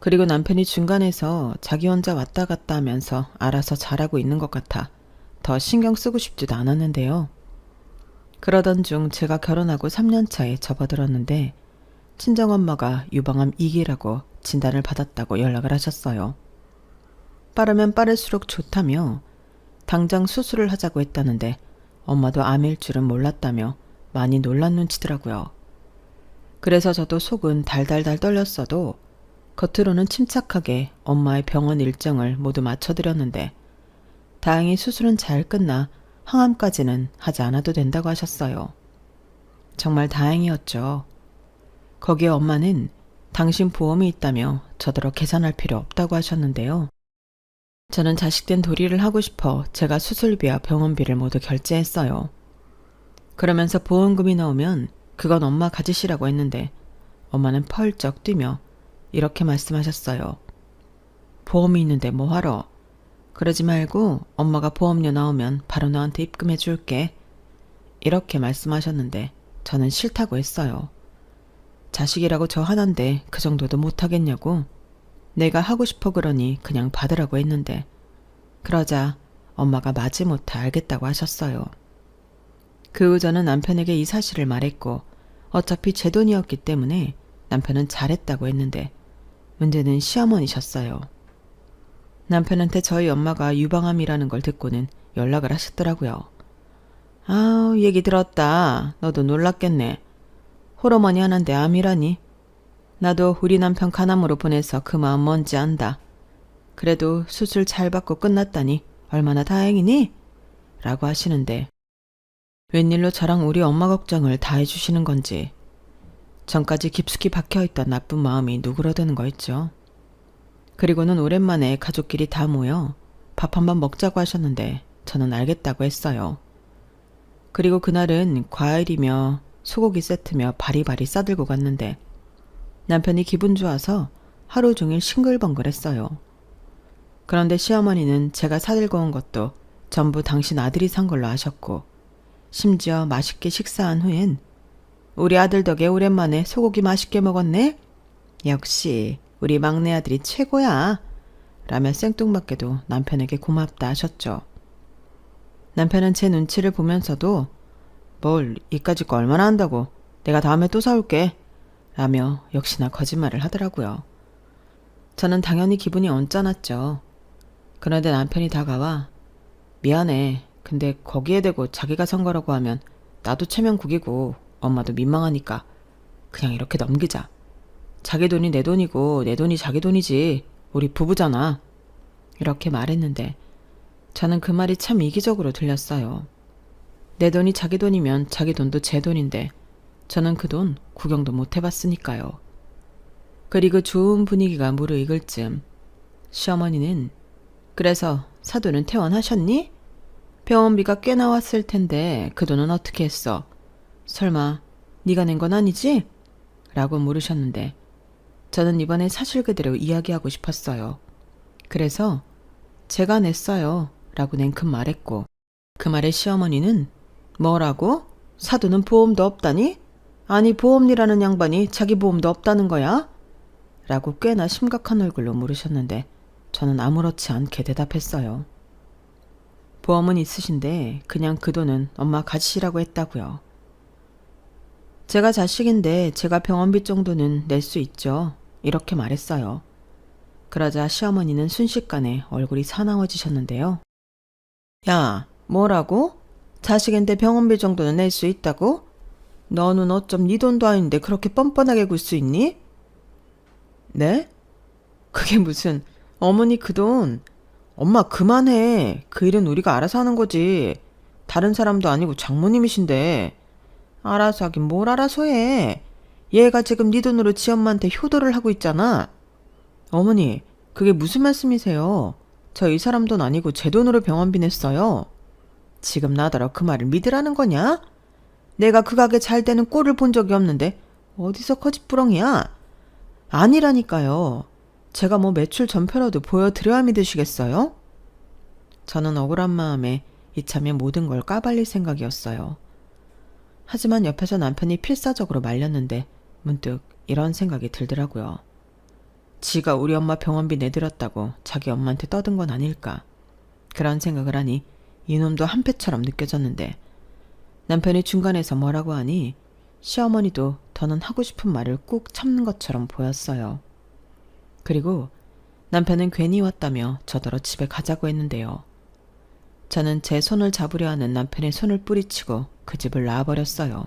그리고 남편이 중간에서 자기 혼자 왔다 갔다 하면서 알아서 잘하고 있는 것 같아 더 신경 쓰고 싶지도 않았는데요. 그러던 중 제가 결혼하고 3년 차에 접어들었는데 친정엄마가 유방암 2기라고 진단을 받았다고 연락을 하셨어요. 빠르면 빠를수록 좋다며 당장 수술을 하자고 했다는데 엄마도 암일 줄은 몰랐다며 많이 놀란 눈치더라고요. 그래서 저도 속은 달달달 떨렸어도 겉으로는 침착하게 엄마의 병원 일정을 모두 맞춰드렸는데 다행히 수술은 잘 끝나 항암까지는 하지 않아도 된다고 하셨어요. 정말 다행이었죠. 거기에 엄마는 당신 보험이 있다며 저더러 계산할 필요 없다고 하셨는데요. 저는 자식된 도리를 하고 싶어 제가 수술비와 병원비를 모두 결제했어요. 그러면서 보험금이 나오면 그건 엄마 가지시라고 했는데 엄마는 펄쩍 뛰며 이렇게 말씀하셨어요. 보험이 있는데 뭐하러? 그러지 말고 엄마가 보험료 나오면 바로 너한테 입금해 줄게. 이렇게 말씀하셨는데 저는 싫다고 했어요. 자식이라고 저 하나인데 그 정도도 못하겠냐고. 내가 하고 싶어 그러니 그냥 받으라고 했는데 그러자 엄마가 마지못해 알겠다고 하셨어요. 그 후 저는 남편에게 이 사실을 말했고 어차피 제 돈이었기 때문에 남편은 잘했다고 했는데 문제는 시어머니셨어요. 남편한테 저희 엄마가 유방암이라는 걸 듣고는 연락을 하셨더라고요. 아우, 얘기 들었다. 너도 놀랐겠네. 홀어머니 하는데 암이라니. 나도 우리 남편 간암으로 보내서 그 마음 뭔지 안다. 그래도 수술 잘 받고 끝났다니 얼마나 다행이니? 라고 하시는데 웬일로 저랑 우리 엄마 걱정을 다 해주시는 건지 전까지 깊숙이 박혀있던 나쁜 마음이 누그러드는 거 있죠. 그리고는 오랜만에 가족끼리 다 모여 밥 한번 먹자고 하셨는데 저는 알겠다고 했어요. 그리고 그날은 과일이며 소고기 세트며 바리바리 싸들고 갔는데 남편이 기분 좋아서 하루 종일 싱글벙글했어요. 그런데 시어머니는 제가 사들고 온 것도 전부 당신 아들이 산 걸로 아셨고 심지어 맛있게 식사한 후엔 우리 아들 덕에 오랜만에 소고기 맛있게 먹었네? 역시 우리 막내 아들이 최고야. 라며 생뚱맞게도 남편에게 고맙다 하셨죠. 남편은 제 눈치를 보면서도 뭘 이까짓 거 얼마나 한다고 내가 다음에 또 사올게 라며 역시나 거짓말을 하더라고요. 저는 당연히 기분이 언짢았죠. 그런데 남편이 다가와 미안해. 근데 거기에 대고 자기가 산 거라고 하면 나도 체면국이고 엄마도 민망하니까 그냥 이렇게 넘기자. 자기 돈이 내 돈이고 내 돈이 자기 돈이지. 우리 부부잖아. 이렇게 말했는데 저는 그 말이 참 이기적으로 들렸어요. 내 돈이 자기 돈이면 자기 돈도 제 돈인데 저는 그 돈 구경도 못 해봤으니까요. 그리고 좋은 분위기가 무르익을 즈음 시어머니는 그래서 사돈은 퇴원하셨니? 병원비가 꽤 나왔을 텐데 그 돈은 어떻게 했어? 설마 네가 낸 건 아니지? 라고 물으셨는데 저는 이번에 사실 그대로 이야기하고 싶었어요. 그래서 제가 냈어요 라고 냉큼 말했고 그 말에 시어머니는 뭐라고? 사돈은 보험도 없다니? 아니 보험리라는 양반이 자기 보험도 없다는 거야? 라고 꽤나 심각한 얼굴로 물으셨는데 저는 아무렇지 않게 대답했어요. 보험은 있으신데 그냥 그 돈은 엄마 가지시라고 했다고요. 제가 자식인데 제가 병원비 정도는 낼 수 있죠. 이렇게 말했어요. 그러자 시어머니는 순식간에 얼굴이 사나워지셨는데요. 야, 뭐라고? 자식인데 병원비 정도는 낼 수 있다고? 너는 어쩜 네 돈도 아닌데 그렇게 뻔뻔하게 굴 수 있니? 네? 그게 무슨 어머니 그 돈 엄마 그만해. 그 일은 우리가 알아서 하는 거지. 다른 사람도 아니고 장모님이신데. 알아서 하긴 뭘 알아서 해. 얘가 지금 네 돈으로 지 엄마한테 효도를 하고 있잖아. 어머니 그게 무슨 말씀이세요? 저 이 사람 돈 아니고 제 돈으로 병원비 냈어요. 지금 나더러 그 말을 믿으라는 거냐? 내가 그 가게 잘 되는 꼴을 본 적이 없는데 어디서 거짓부렁이야? 아니라니까요. 제가 뭐 매출 전표라도 보여드려야 믿으시겠어요? 저는 억울한 마음에 이참에 모든 걸 까발릴 생각이었어요. 하지만 옆에서 남편이 필사적으로 말렸는데 문득 이런 생각이 들더라고요. 지가 우리 엄마 병원비 내드렸다고 자기 엄마한테 떠든 건 아닐까. 그런 생각을 하니 이놈도 한패처럼 느껴졌는데 남편이 중간에서 뭐라고 하니 시어머니도 더는 하고 싶은 말을 꾹 참는 것처럼 보였어요. 그리고 남편은 괜히 왔다며 저더러 집에 가자고 했는데요. 저는 제 손을 잡으려 하는 남편의 손을 뿌리치고 그 집을 나와버렸어요.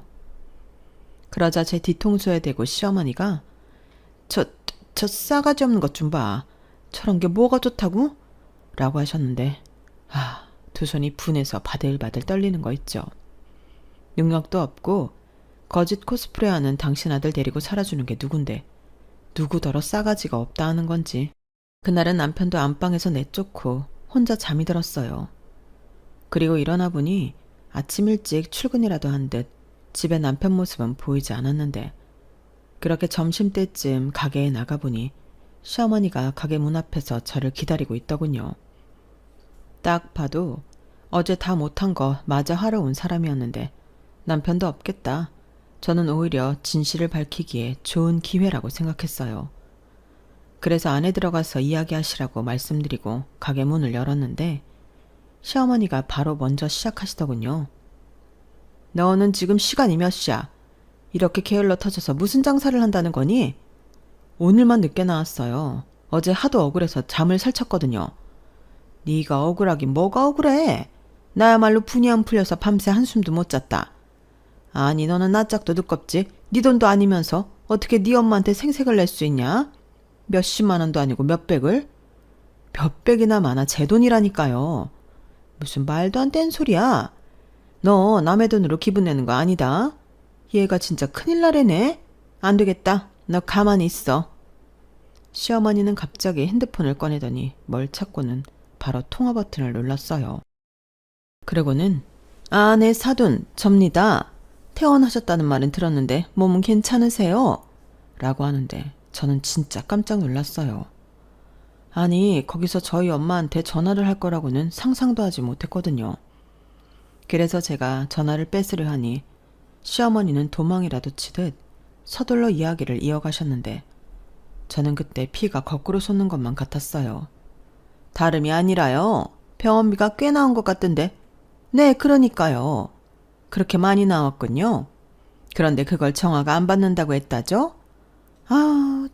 그러자 제 뒤통수에 대고 시어머니가 저 싸가지 없는 것 좀 봐. 저런 게 뭐가 좋다고? 라고 하셨는데 두 손이 분해서 바들바들 떨리는 거 있죠. 능력도 없고 거짓 코스프레하는 당신 아들 데리고 살아주는 게 누군데 누구더러 싸가지가 없다 하는 건지. 그날은 남편도 안방에서 내쫓고 혼자 잠이 들었어요. 그리고 일어나 보니 아침 일찍 출근이라도 한 듯 집에 남편 모습은 보이지 않았는데 그렇게 점심때쯤 가게에 나가보니 시어머니가 가게 문 앞에서 저를 기다리고 있더군요. 딱 봐도 어제 다 못한 거 마저 하러 온 사람이었는데 남편도 없겠다. 저는 오히려 진실을 밝히기에 좋은 기회라고 생각했어요. 그래서 안에 들어가서 이야기하시라고 말씀드리고 가게 문을 열었는데 시어머니가 바로 먼저 시작하시더군요. 너는 지금 시간이 몇 시야? 이렇게 게을러 터져서 무슨 장사를 한다는 거니? 오늘만 늦게 나왔어요. 어제 하도 억울해서 잠을 설쳤거든요. 네가 억울하긴 뭐가 억울해? 나야말로 분이 안 풀려서 밤새 한숨도 못 잤다. 아니 너는 낯짝도 두껍지? 네 돈도 아니면서 어떻게 네 엄마한테 생색을 낼 수 있냐? 몇십만 원도 아니고 몇백을? 몇백이나 많아 제 돈이라니까요. 무슨 말도 안 되는 소리야. 너 남의 돈으로 기분 내는 거 아니다. 얘가 진짜 큰일 나래네. 안 되겠다. 너 가만히 있어. 시어머니는 갑자기 핸드폰을 꺼내더니 뭘 찾고는 바로 통화 버튼을 눌렀어요. 그러고는 네 사돈 접니다. 퇴원하셨다는 말은 들었는데 몸은 괜찮으세요? 라고 하는데 저는 진짜 깜짝 놀랐어요. 아니 거기서 저희 엄마한테 전화를 할 거라고는 상상도 하지 못했거든요. 그래서 제가 전화를 뺏으려 하니 시어머니는 도망이라도 치듯 서둘러 이야기를 이어가셨는데 저는 그때 피가 거꾸로 솟는 것만 같았어요. 다름이 아니라요. 병원비가 꽤 나온 것 같던데. 네, 그러니까요. 그렇게 많이 나왔군요. 그런데 그걸 정화가 안 받는다고 했다죠?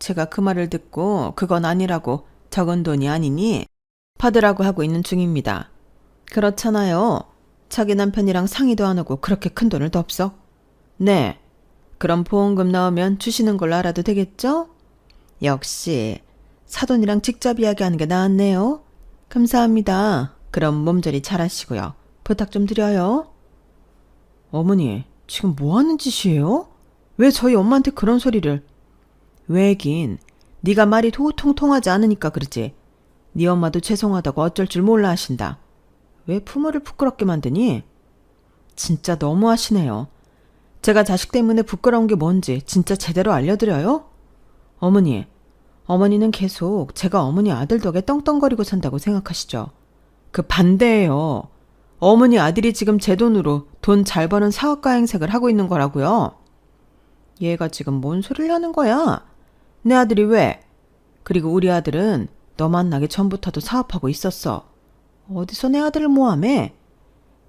제가 그 말을 듣고 그건 아니라고 적은 돈이 아니니 받으라고 하고 있는 중입니다. 그렇잖아요. 자기 남편이랑 상의도 안 하고 그렇게 큰 돈을 덥석? 네. 그럼 보험금 나오면 주시는 걸로 알아도 되겠죠? 역시 사돈이랑 직접 이야기하는 게 나았네요. 감사합니다. 그럼 몸조리 잘하시고요. 부탁 좀 드려요. 어머니, 지금 뭐 하는 짓이에요? 왜 저희 엄마한테 그런 소리를? 왜긴 네가 말이 통통하지 않으니까 그러지. 네 엄마도 죄송하다고 어쩔 줄 몰라 하신다. 왜 부모를 부끄럽게 만드니? 진짜 너무하시네요. 제가 자식 때문에 부끄러운 게 뭔지 진짜 제대로 알려드려요? 어머니, 어머니는 계속 제가 어머니 아들 덕에 떵떵거리고 산다고 생각하시죠? 그 반대예요. 어머니 아들이 지금 제 돈으로 돈 잘 버는 사업가 행색을 하고 있는 거라고요. 얘가 지금 뭔 소리를 하는 거야? 내 아들이 왜? 그리고 우리 아들은 너 만나기 전부터도 사업하고 있었어. 어디서 내 아들을 모함해?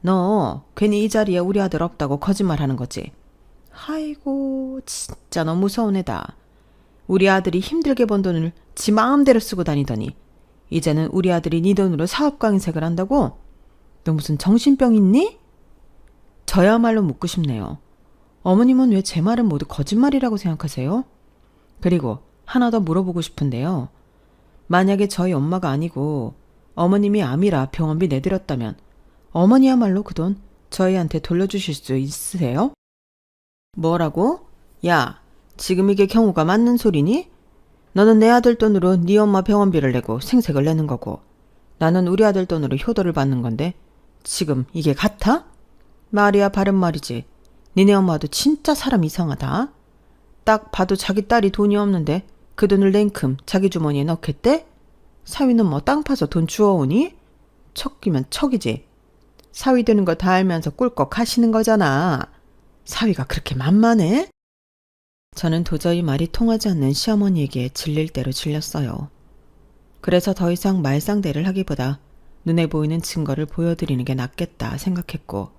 너 괜히 이 자리에 우리 아들 없다고 거짓말하는 거지. 아이고 진짜 너 무서운 애다. 우리 아들이 힘들게 번 돈을 지 마음대로 쓰고 다니더니 이제는 우리 아들이 네 돈으로 사업가 행색을 한다고? 너 무슨 정신병 있니? 저야말로 묻고 싶네요. 어머님은 왜 제 말은 모두 거짓말이라고 생각하세요? 그리고 하나 더 물어보고 싶은데요. 만약에 저희 엄마가 아니고 어머님이 암이라 병원비 내드렸다면 어머니야말로 그 돈 저희한테 돌려주실 수 있으세요? 뭐라고? 야, 지금 이게 경우가 맞는 소리니? 너는 내 아들 돈으로 네 엄마 병원비를 내고 생색을 내는 거고 나는 우리 아들 돈으로 효도를 받는 건데 지금 이게 같아? 말이야 바른 말이지. 니네 엄마도 진짜 사람 이상하다. 딱 봐도 자기 딸이 돈이 없는데 그 돈을 냉큼 자기 주머니에 넣겠대? 사위는 뭐 땅 파서 돈 주워오니? 척이면 척이지. 사위 되는 거 다 알면서 꿀꺽 하시는 거잖아. 사위가 그렇게 만만해? 저는 도저히 말이 통하지 않는 시어머니에게 질릴 대로 질렸어요. 그래서 더 이상 말상대를 하기보다 눈에 보이는 증거를 보여드리는 게 낫겠다 생각했고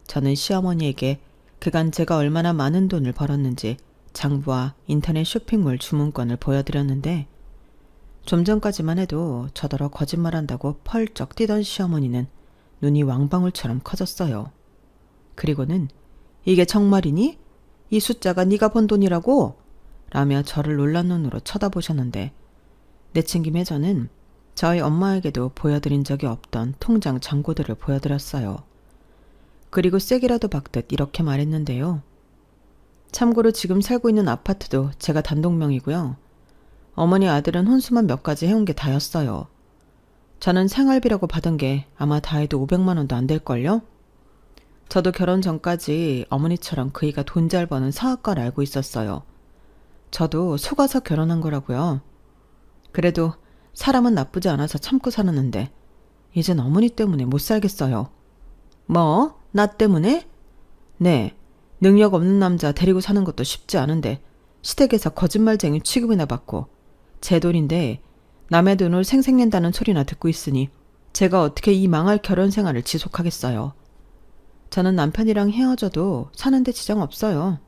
저는 시어머니에게 그간 제가 얼마나 많은 돈을 벌었는지 장부와 인터넷 쇼핑몰 주문권을 보여드렸는데 좀 전까지만 해도 저더러 거짓말한다고 펄쩍 뛰던 시어머니는 눈이 왕방울처럼 커졌어요. 그리고는 이게 정말이니? 이 숫자가 네가 번 돈이라고? 라며 저를 놀란 눈으로 쳐다보셨는데 내친김에 저는 저희 엄마에게도 보여드린 적이 없던 통장 잔고들을 보여드렸어요. 그리고 세기라도 박듯 이렇게 말했는데요. 참고로 지금 살고 있는 아파트도 제가 단독명이고요. 어머니 아들은 혼수만 몇 가지 해온 게 다였어요. 저는 생활비라고 받은 게 아마 다 해도 500만 원도 안 될걸요? 저도 결혼 전까지 어머니처럼 그이가 돈 잘 버는 사업가를 알고 있었어요. 저도 속아서 결혼한 거라고요. 그래도 사람은 나쁘지 않아서 참고 살았는데 이젠 어머니 때문에 못 살겠어요. 뭐? 나 때문에? 네. 능력 없는 남자 데리고 사는 것도 쉽지 않은데 시댁에서 거짓말쟁이 취급이나 받고 제 돈인데 남의 돈을 생색낸다는 소리나 듣고 있으니 제가 어떻게 이 망할 결혼 생활을 지속하겠어요. 저는 남편이랑 헤어져도 사는데 지장 없어요.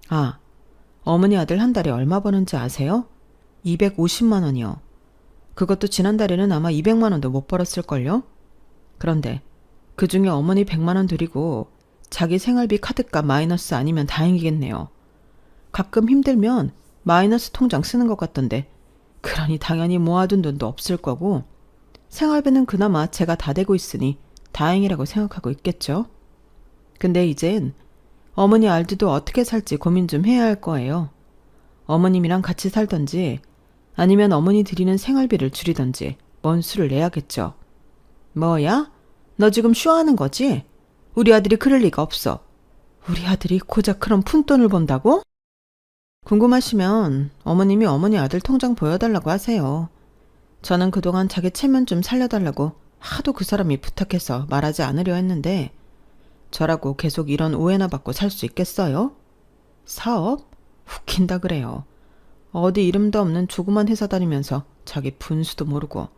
아, 어머니 아들 한 달에 얼마 버는지 아세요? 250만 원이요. 그것도 지난달에는 아마 200만 원도 못 벌었을걸요? 그런데 그중에 어머니 100만 원 드리고 자기 생활비 카드값 마이너스 아니면 다행이겠네요. 가끔 힘들면 마이너스 통장 쓰는 것 같던데 그러니 당연히 모아둔 돈도 없을 거고 생활비는 그나마 제가 다 대고 있으니 다행이라고 생각하고 있겠죠. 근데 이젠 어머니 알드도 어떻게 살지 고민 좀 해야 할 거예요. 어머님이랑 같이 살던지 아니면 어머니 드리는 생활비를 줄이던지 뭔 수를 내야겠죠. 뭐야? 너 지금 쇼하는 거지? 우리 아들이 그럴 리가 없어. 우리 아들이 고작 그런 푼돈을 번다고? 궁금하시면 어머님이 어머니 아들 통장 보여달라고 하세요. 저는 그동안 자기 체면 좀 살려달라고 하도 그 사람이 부탁해서 말하지 않으려 했는데 저라고 계속 이런 오해나 받고 살 수 있겠어요? 사업? 웃긴다 그래요. 어디 이름도 없는 조그만 회사 다니면서 자기 분수도 모르고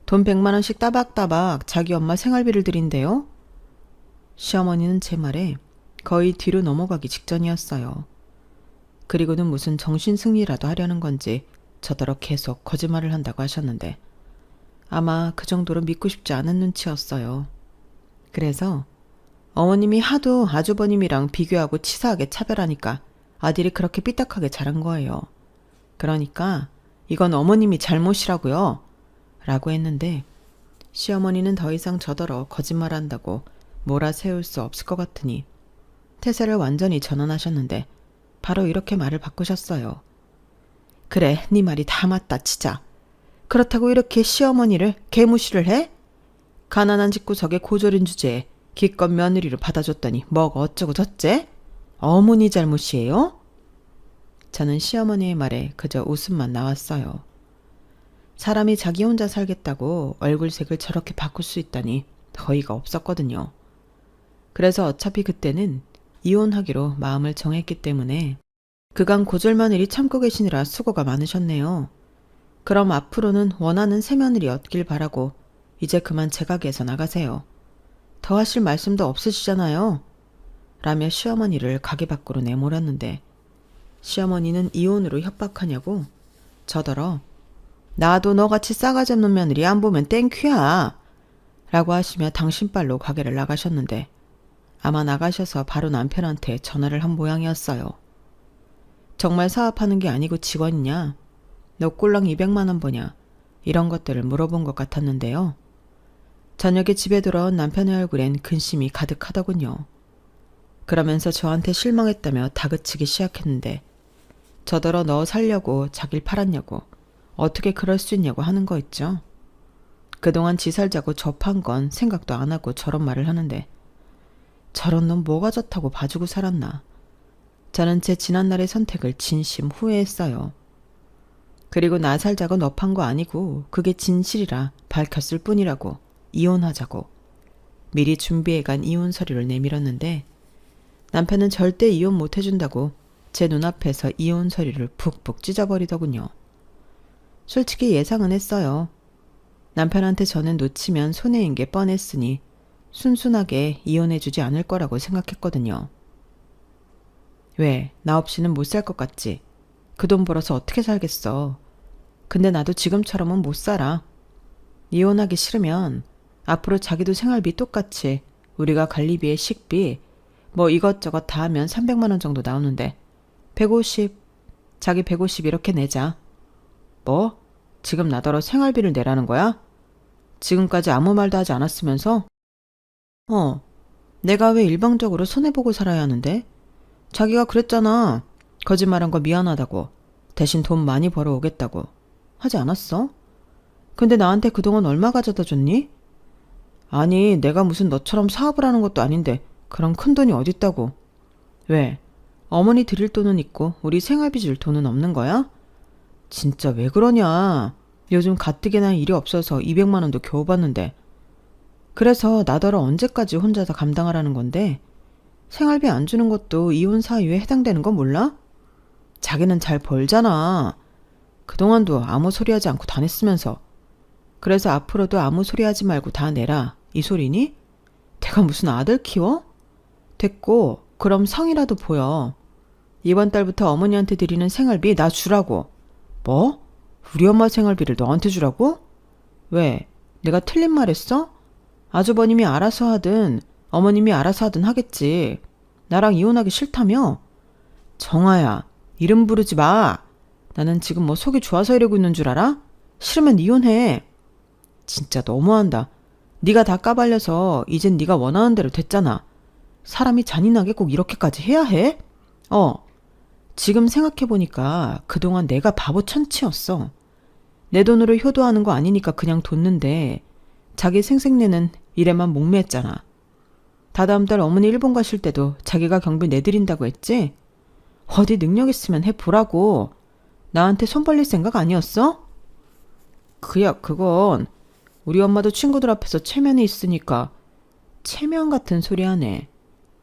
돈 100만 원씩 따박따박 자기 엄마 생활비를 드린대요? 시어머니는 제 말에 거의 뒤로 넘어가기 직전이었어요. 그리고는 무슨 정신승리라도 하려는 건지 저더러 계속 거짓말을 한다고 하셨는데 아마 그 정도로 믿고 싶지 않은 눈치였어요. 그래서 어머님이 하도 아주버님이랑 비교하고 치사하게 차별하니까 아들이 그렇게 삐딱하게 자란 거예요. 그러니까 이건 어머님이 잘못이라고요. 라고 했는데 시어머니는 더 이상 저더러 거짓말한다고 몰아세울 수 없을 것 같으니 태세를 완전히 전환하셨는데 바로 이렇게 말을 바꾸셨어요. 그래, 네 말이 다 맞다 치자. 그렇다고 이렇게 시어머니를 개무시를 해? 가난한 집구석에 고졸인 주제에 기껏 며느리로 받아줬더니 뭐가 어쩌고 저째? 어머니 잘못이에요? 저는 시어머니의 말에 그저 웃음만 나왔어요. 사람이 자기 혼자 살겠다고 얼굴색을 저렇게 바꿀 수 있다니 어이가 없었거든요. 그래서 어차피 그때는 이혼하기로 마음을 정했기 때문에 그간 고졸며느리 참고 계시느라 수고가 많으셨네요. 그럼 앞으로는 원하는 새며느리 얻길 바라고 이제 그만 제 가게에서 나가세요. 더 하실 말씀도 없으시잖아요. 라며 시어머니를 가게 밖으로 내몰았는데 시어머니는 이혼으로 협박하냐고 저더러 나도 너같이 싸가지 없는 며느리 안 보면 땡큐야 라고 하시며 당신빨로 가게를 나가셨는데 아마 나가셔서 바로 남편한테 전화를 한 모양이었어요. 정말 사업하는 게 아니고 직원이냐? 너 꼴랑 200만 원 버냐? 이런 것들을 물어본 것 같았는데요. 저녁에 집에 돌아온 남편의 얼굴엔 근심이 가득하더군요. 그러면서 저한테 실망했다며 다그치기 시작했는데 저더러 너 살려고 자길 팔았냐고 어떻게 그럴 수 있냐고 하는 거 있죠. 그동안 지 살자고 접한 건 생각도 안 하고 저런 말을 하는데 저런 놈 뭐가 좋다고 봐주고 살았나. 저는 제 지난날의 선택을 진심 후회했어요. 그리고 나 살자고 넙한 거 아니고 그게 진실이라 밝혔을 뿐이라고 이혼하자고 미리 준비해간 이혼 서류를 내밀었는데 남편은 절대 이혼 못 해준다고 제 눈앞에서 이혼 서류를 푹푹 찢어버리더군요. 솔직히 예상은 했어요. 남편한테 저는 놓치면 손해인 게 뻔했으니 순순하게 이혼해주지 않을 거라고 생각했거든요. 왜? 나 없이는 못 살 것 같지? 그 돈 벌어서 어떻게 살겠어? 근데 나도 지금처럼은 못 살아. 이혼하기 싫으면 앞으로 자기도 생활비 똑같이 우리가 관리비에 식비, 뭐 이것저것 다 하면 300만 원 정도 나오는데 150, 자기 150 이렇게 내자. 뭐? 지금 나더러 생활비를 내라는 거야? 지금까지 아무 말도 하지 않았으면서? 내가 왜 일방적으로 손해보고 살아야 하는데? 자기가 그랬잖아. 거짓말한 거 미안하다고. 대신 돈 많이 벌어오겠다고. 하지 않았어? 근데 나한테 그동안 얼마 가져다 줬니? 아니, 내가 무슨 너처럼 사업을 하는 것도 아닌데 그런 큰 돈이 어딨다고. 왜? 어머니 드릴 돈은 있고 우리 생활비 줄 돈은 없는 거야? 진짜 왜 그러냐. 요즘 가뜩이나 일이 없어서 200만 원도 겨우 받는데. 그래서 나더러 언제까지 혼자 다 감당하라는 건데 생활비 안 주는 것도 이혼 사유에 해당되는 거 몰라? 자기는 잘 벌잖아. 그동안도 아무 소리 하지 않고 다녔으면서. 그래서 앞으로도 아무 소리 하지 말고 다 내라. 이 소리니? 내가 무슨 아들 키워? 됐고, 그럼 성이라도 보여. 이번 달부터 어머니한테 드리는 생활비 나 주라고. 뭐? 우리 엄마 생활비를 너한테 주라고? 왜? 내가 틀린 말 했어? 아주버님이 알아서 하든 어머님이 알아서 하든 하겠지. 나랑 이혼하기 싫다며? 정아야, 이름 부르지 마. 나는 지금 뭐 속이 좋아서 이러고 있는 줄 알아? 싫으면 이혼해. 진짜 너무한다. 네가 다 까발려서 이젠 네가 원하는 대로 됐잖아. 사람이 잔인하게 꼭 이렇게까지 해야 해? 지금 생각해보니까 그동안 내가 바보 천치였어. 내 돈으로 효도하는 거 아니니까 그냥 뒀는데 자기 생색내는 일에만 목매했잖아. 다다음 달 어머니 일본 가실 때도 자기가 경비 내드린다고 했지? 어디 능력 있으면 해보라고. 나한테 손 벌릴 생각 아니었어? 그건 우리 엄마도 친구들 앞에서 체면이 있으니까. 체면 같은 소리 하네.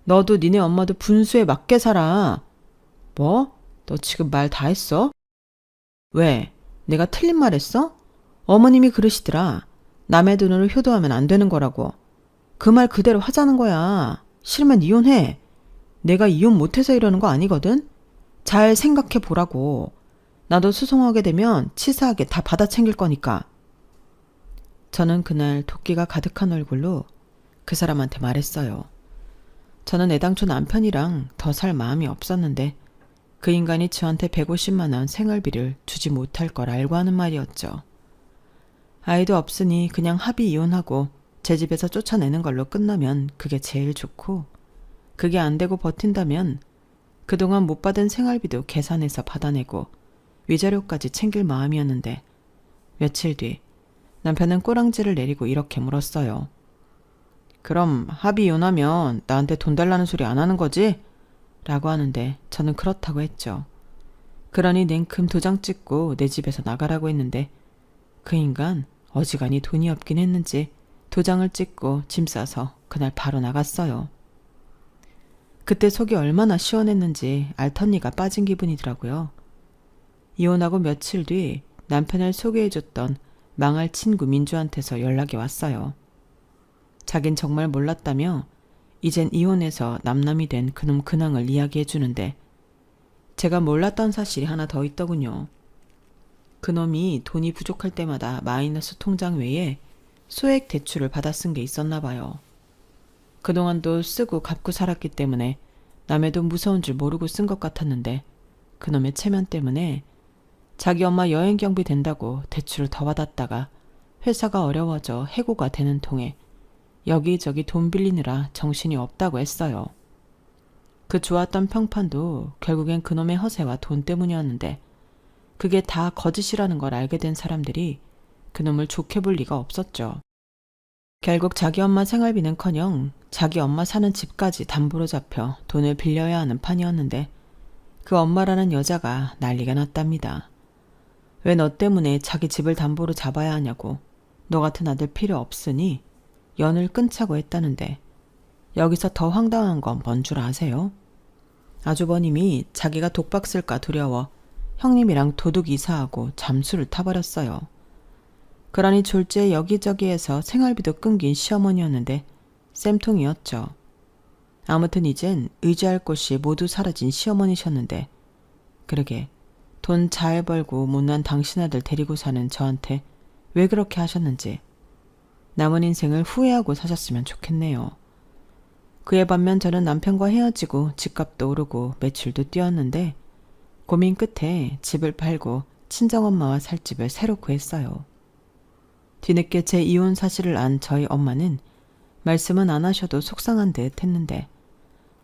너도 니네 엄마도 분수에 맞게 살아. 뭐? 너 지금 말 다 했어? 왜? 내가 틀린 말 했어? 어머님이 그러시더라. 남의 돈으로 효도하면 안 되는 거라고. 그 말 그대로 하자는 거야. 싫으면 이혼해. 내가 이혼 못해서 이러는 거 아니거든? 잘 생각해 보라고. 나도 소송하게 되면 치사하게 다 받아 챙길 거니까. 저는 그날 도끼가 가득한 얼굴로 그 사람한테 말했어요. 저는 애당초 남편이랑 더 살 마음이 없었는데 그 인간이 저한테 150만 원 생활비를 주지 못할 걸 알고 하는 말이었죠. 아이도 없으니 그냥 합의 이혼하고 제 집에서 쫓아내는 걸로 끝나면 그게 제일 좋고, 그게 안 되고 버틴다면 그동안 못 받은 생활비도 계산해서 받아내고 위자료까지 챙길 마음이었는데, 며칠 뒤 남편은 꼬랑지를 내리고 이렇게 물었어요. 그럼 합의 이혼하면 나한테 돈 달라는 소리 안 하는 거지? 라고 하는데 저는 그렇다고 했죠. 그러니 냉큼 도장 찍고 내 집에서 나가라고 했는데 그 인간 어지간히 돈이 없긴 했는지 도장을 찍고 짐 싸서 그날 바로 나갔어요. 그때 속이 얼마나 시원했는지 알턴니가 빠진 기분이더라고요. 이혼하고 며칠 뒤 남편을 소개해줬던 망할 친구 민주한테서 연락이 왔어요. 자긴 정말 몰랐다며 이젠 이혼해서 남남이 된 그놈 근황을 이야기해주는데, 제가 몰랐던 사실이 하나 더 있더군요. 그놈이 돈이 부족할 때마다 마이너스 통장 외에 소액 대출을 받아 쓴 게 있었나 봐요. 그동안도 쓰고 갚고 살았기 때문에 남의 돈 무서운 줄 모르고 쓴 것 같았는데, 그놈의 체면 때문에 자기 엄마 여행 경비 된다고 대출을 더 받았다가 회사가 어려워져 해고가 되는 통에 여기저기 돈 빌리느라 정신이 없다고 했어요. 그 좋았던 평판도 결국엔 그놈의 허세와 돈 때문이었는데, 그게 다 거짓이라는 걸 알게 된 사람들이 그놈을 좋게 볼 리가 없었죠. 결국 자기 엄마 생활비는커녕 자기 엄마 사는 집까지 담보로 잡혀 돈을 빌려야 하는 판이었는데, 그 엄마라는 여자가 난리가 났답니다. 왜 너 때문에 자기 집을 담보로 잡아야 하냐고. 너 같은 아들 필요 없으니 연을 끊자고 했다는데, 여기서 더 황당한 건 뭔 줄 아세요? 아주버님이 자기가 독박 쓸까 두려워 형님이랑 도둑 이사하고 잠수를 타버렸어요. 그러니 졸지에 여기저기에서 생활비도 끊긴 시어머니였는데 쌤통이었죠. 아무튼 이젠 의지할 곳이 모두 사라진 시어머니셨는데, 그러게 돈 잘 벌고 못난 당신 아들 데리고 사는 저한테 왜 그렇게 하셨는지 남은 인생을 후회하고 사셨으면 좋겠네요. 그에 반면 저는 남편과 헤어지고 집값도 오르고 매출도 뛰었는데 고민 끝에 집을 팔고 친정엄마와 살 집을 새로 구했어요. 뒤늦게 제 이혼 사실을 안 저희 엄마는 말씀은 안 하셔도 속상한 듯 했는데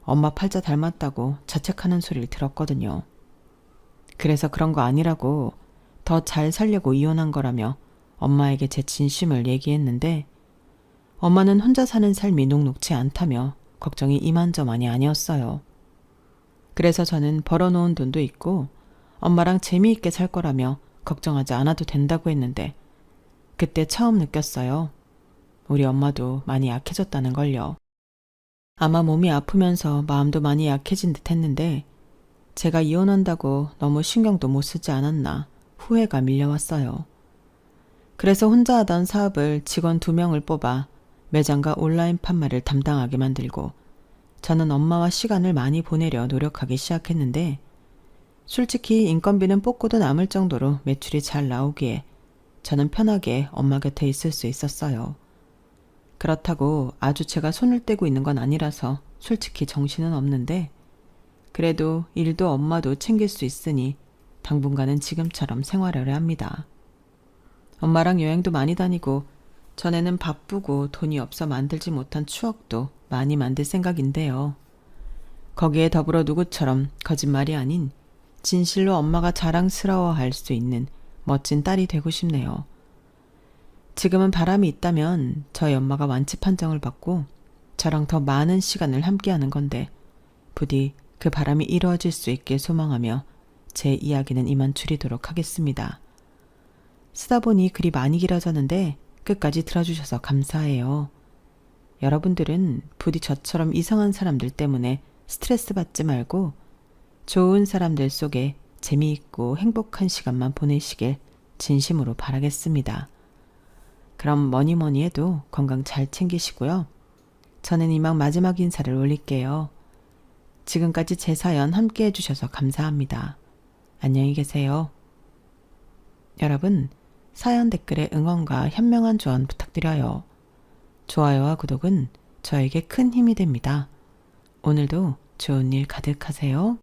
엄마 팔자 닮았다고 자책하는 소리를 들었거든요. 그래서 그런 거 아니라고 더 잘 살려고 이혼한 거라며 엄마에게 제 진심을 얘기했는데 엄마는 혼자 사는 삶이 녹록지 않다며 걱정이 이만저만이 아니었어요. 그래서 저는 벌어놓은 돈도 있고 엄마랑 재미있게 살 거라며 걱정하지 않아도 된다고 했는데 그때 처음 느꼈어요. 우리 엄마도 많이 약해졌다는 걸요. 아마 몸이 아프면서 마음도 많이 약해진 듯 했는데 제가 이혼한다고 너무 신경도 못 쓰지 않았나 후회가 밀려왔어요. 그래서 혼자 하던 사업을 직원 2명을 뽑아 매장과 온라인 판매를 담당하게 만들고 저는 엄마와 시간을 많이 보내려 노력하기 시작했는데 솔직히 인건비는 뽑고도 남을 정도로 매출이 잘 나오기에 저는 편하게 엄마 곁에 있을 수 있었어요. 그렇다고 아주 제가 손을 떼고 있는 건 아니라서 솔직히 정신은 없는데 그래도 일도 엄마도 챙길 수 있으니 당분간은 지금처럼 생활하려 합니다. 엄마랑 여행도 많이 다니고 전에는 바쁘고 돈이 없어 만들지 못한 추억도 많이 만들 생각인데요. 거기에 더불어 누구처럼 거짓말이 아닌 진실로 엄마가 자랑스러워할 수 있는 멋진 딸이 되고 싶네요. 지금은 바람이 있다면 저희 엄마가 완치 판정을 받고 저랑 더 많은 시간을 함께하는 건데 부디 그 바람이 이루어질 수 있길 소망하며 제 이야기는 이만 줄이도록 하겠습니다. 쓰다 보니 글이 많이 길어졌는데 끝까지 들어주셔서 감사해요. 여러분들은 부디 저처럼 이상한 사람들 때문에 스트레스 받지 말고 좋은 사람들 속에 재미있고 행복한 시간만 보내시길 진심으로 바라겠습니다. 그럼 뭐니 해도 건강 잘 챙기시고요. 저는 이만 마지막 인사를 올릴게요. 지금까지 제 사연 함께 해주셔서 감사합니다. 안녕히 계세요. 여러분, 사연 댓글에 응원과 현명한 조언 부탁드려요. 좋아요와 구독은 저에게 큰 힘이 됩니다. 오늘도 좋은 일 가득하세요.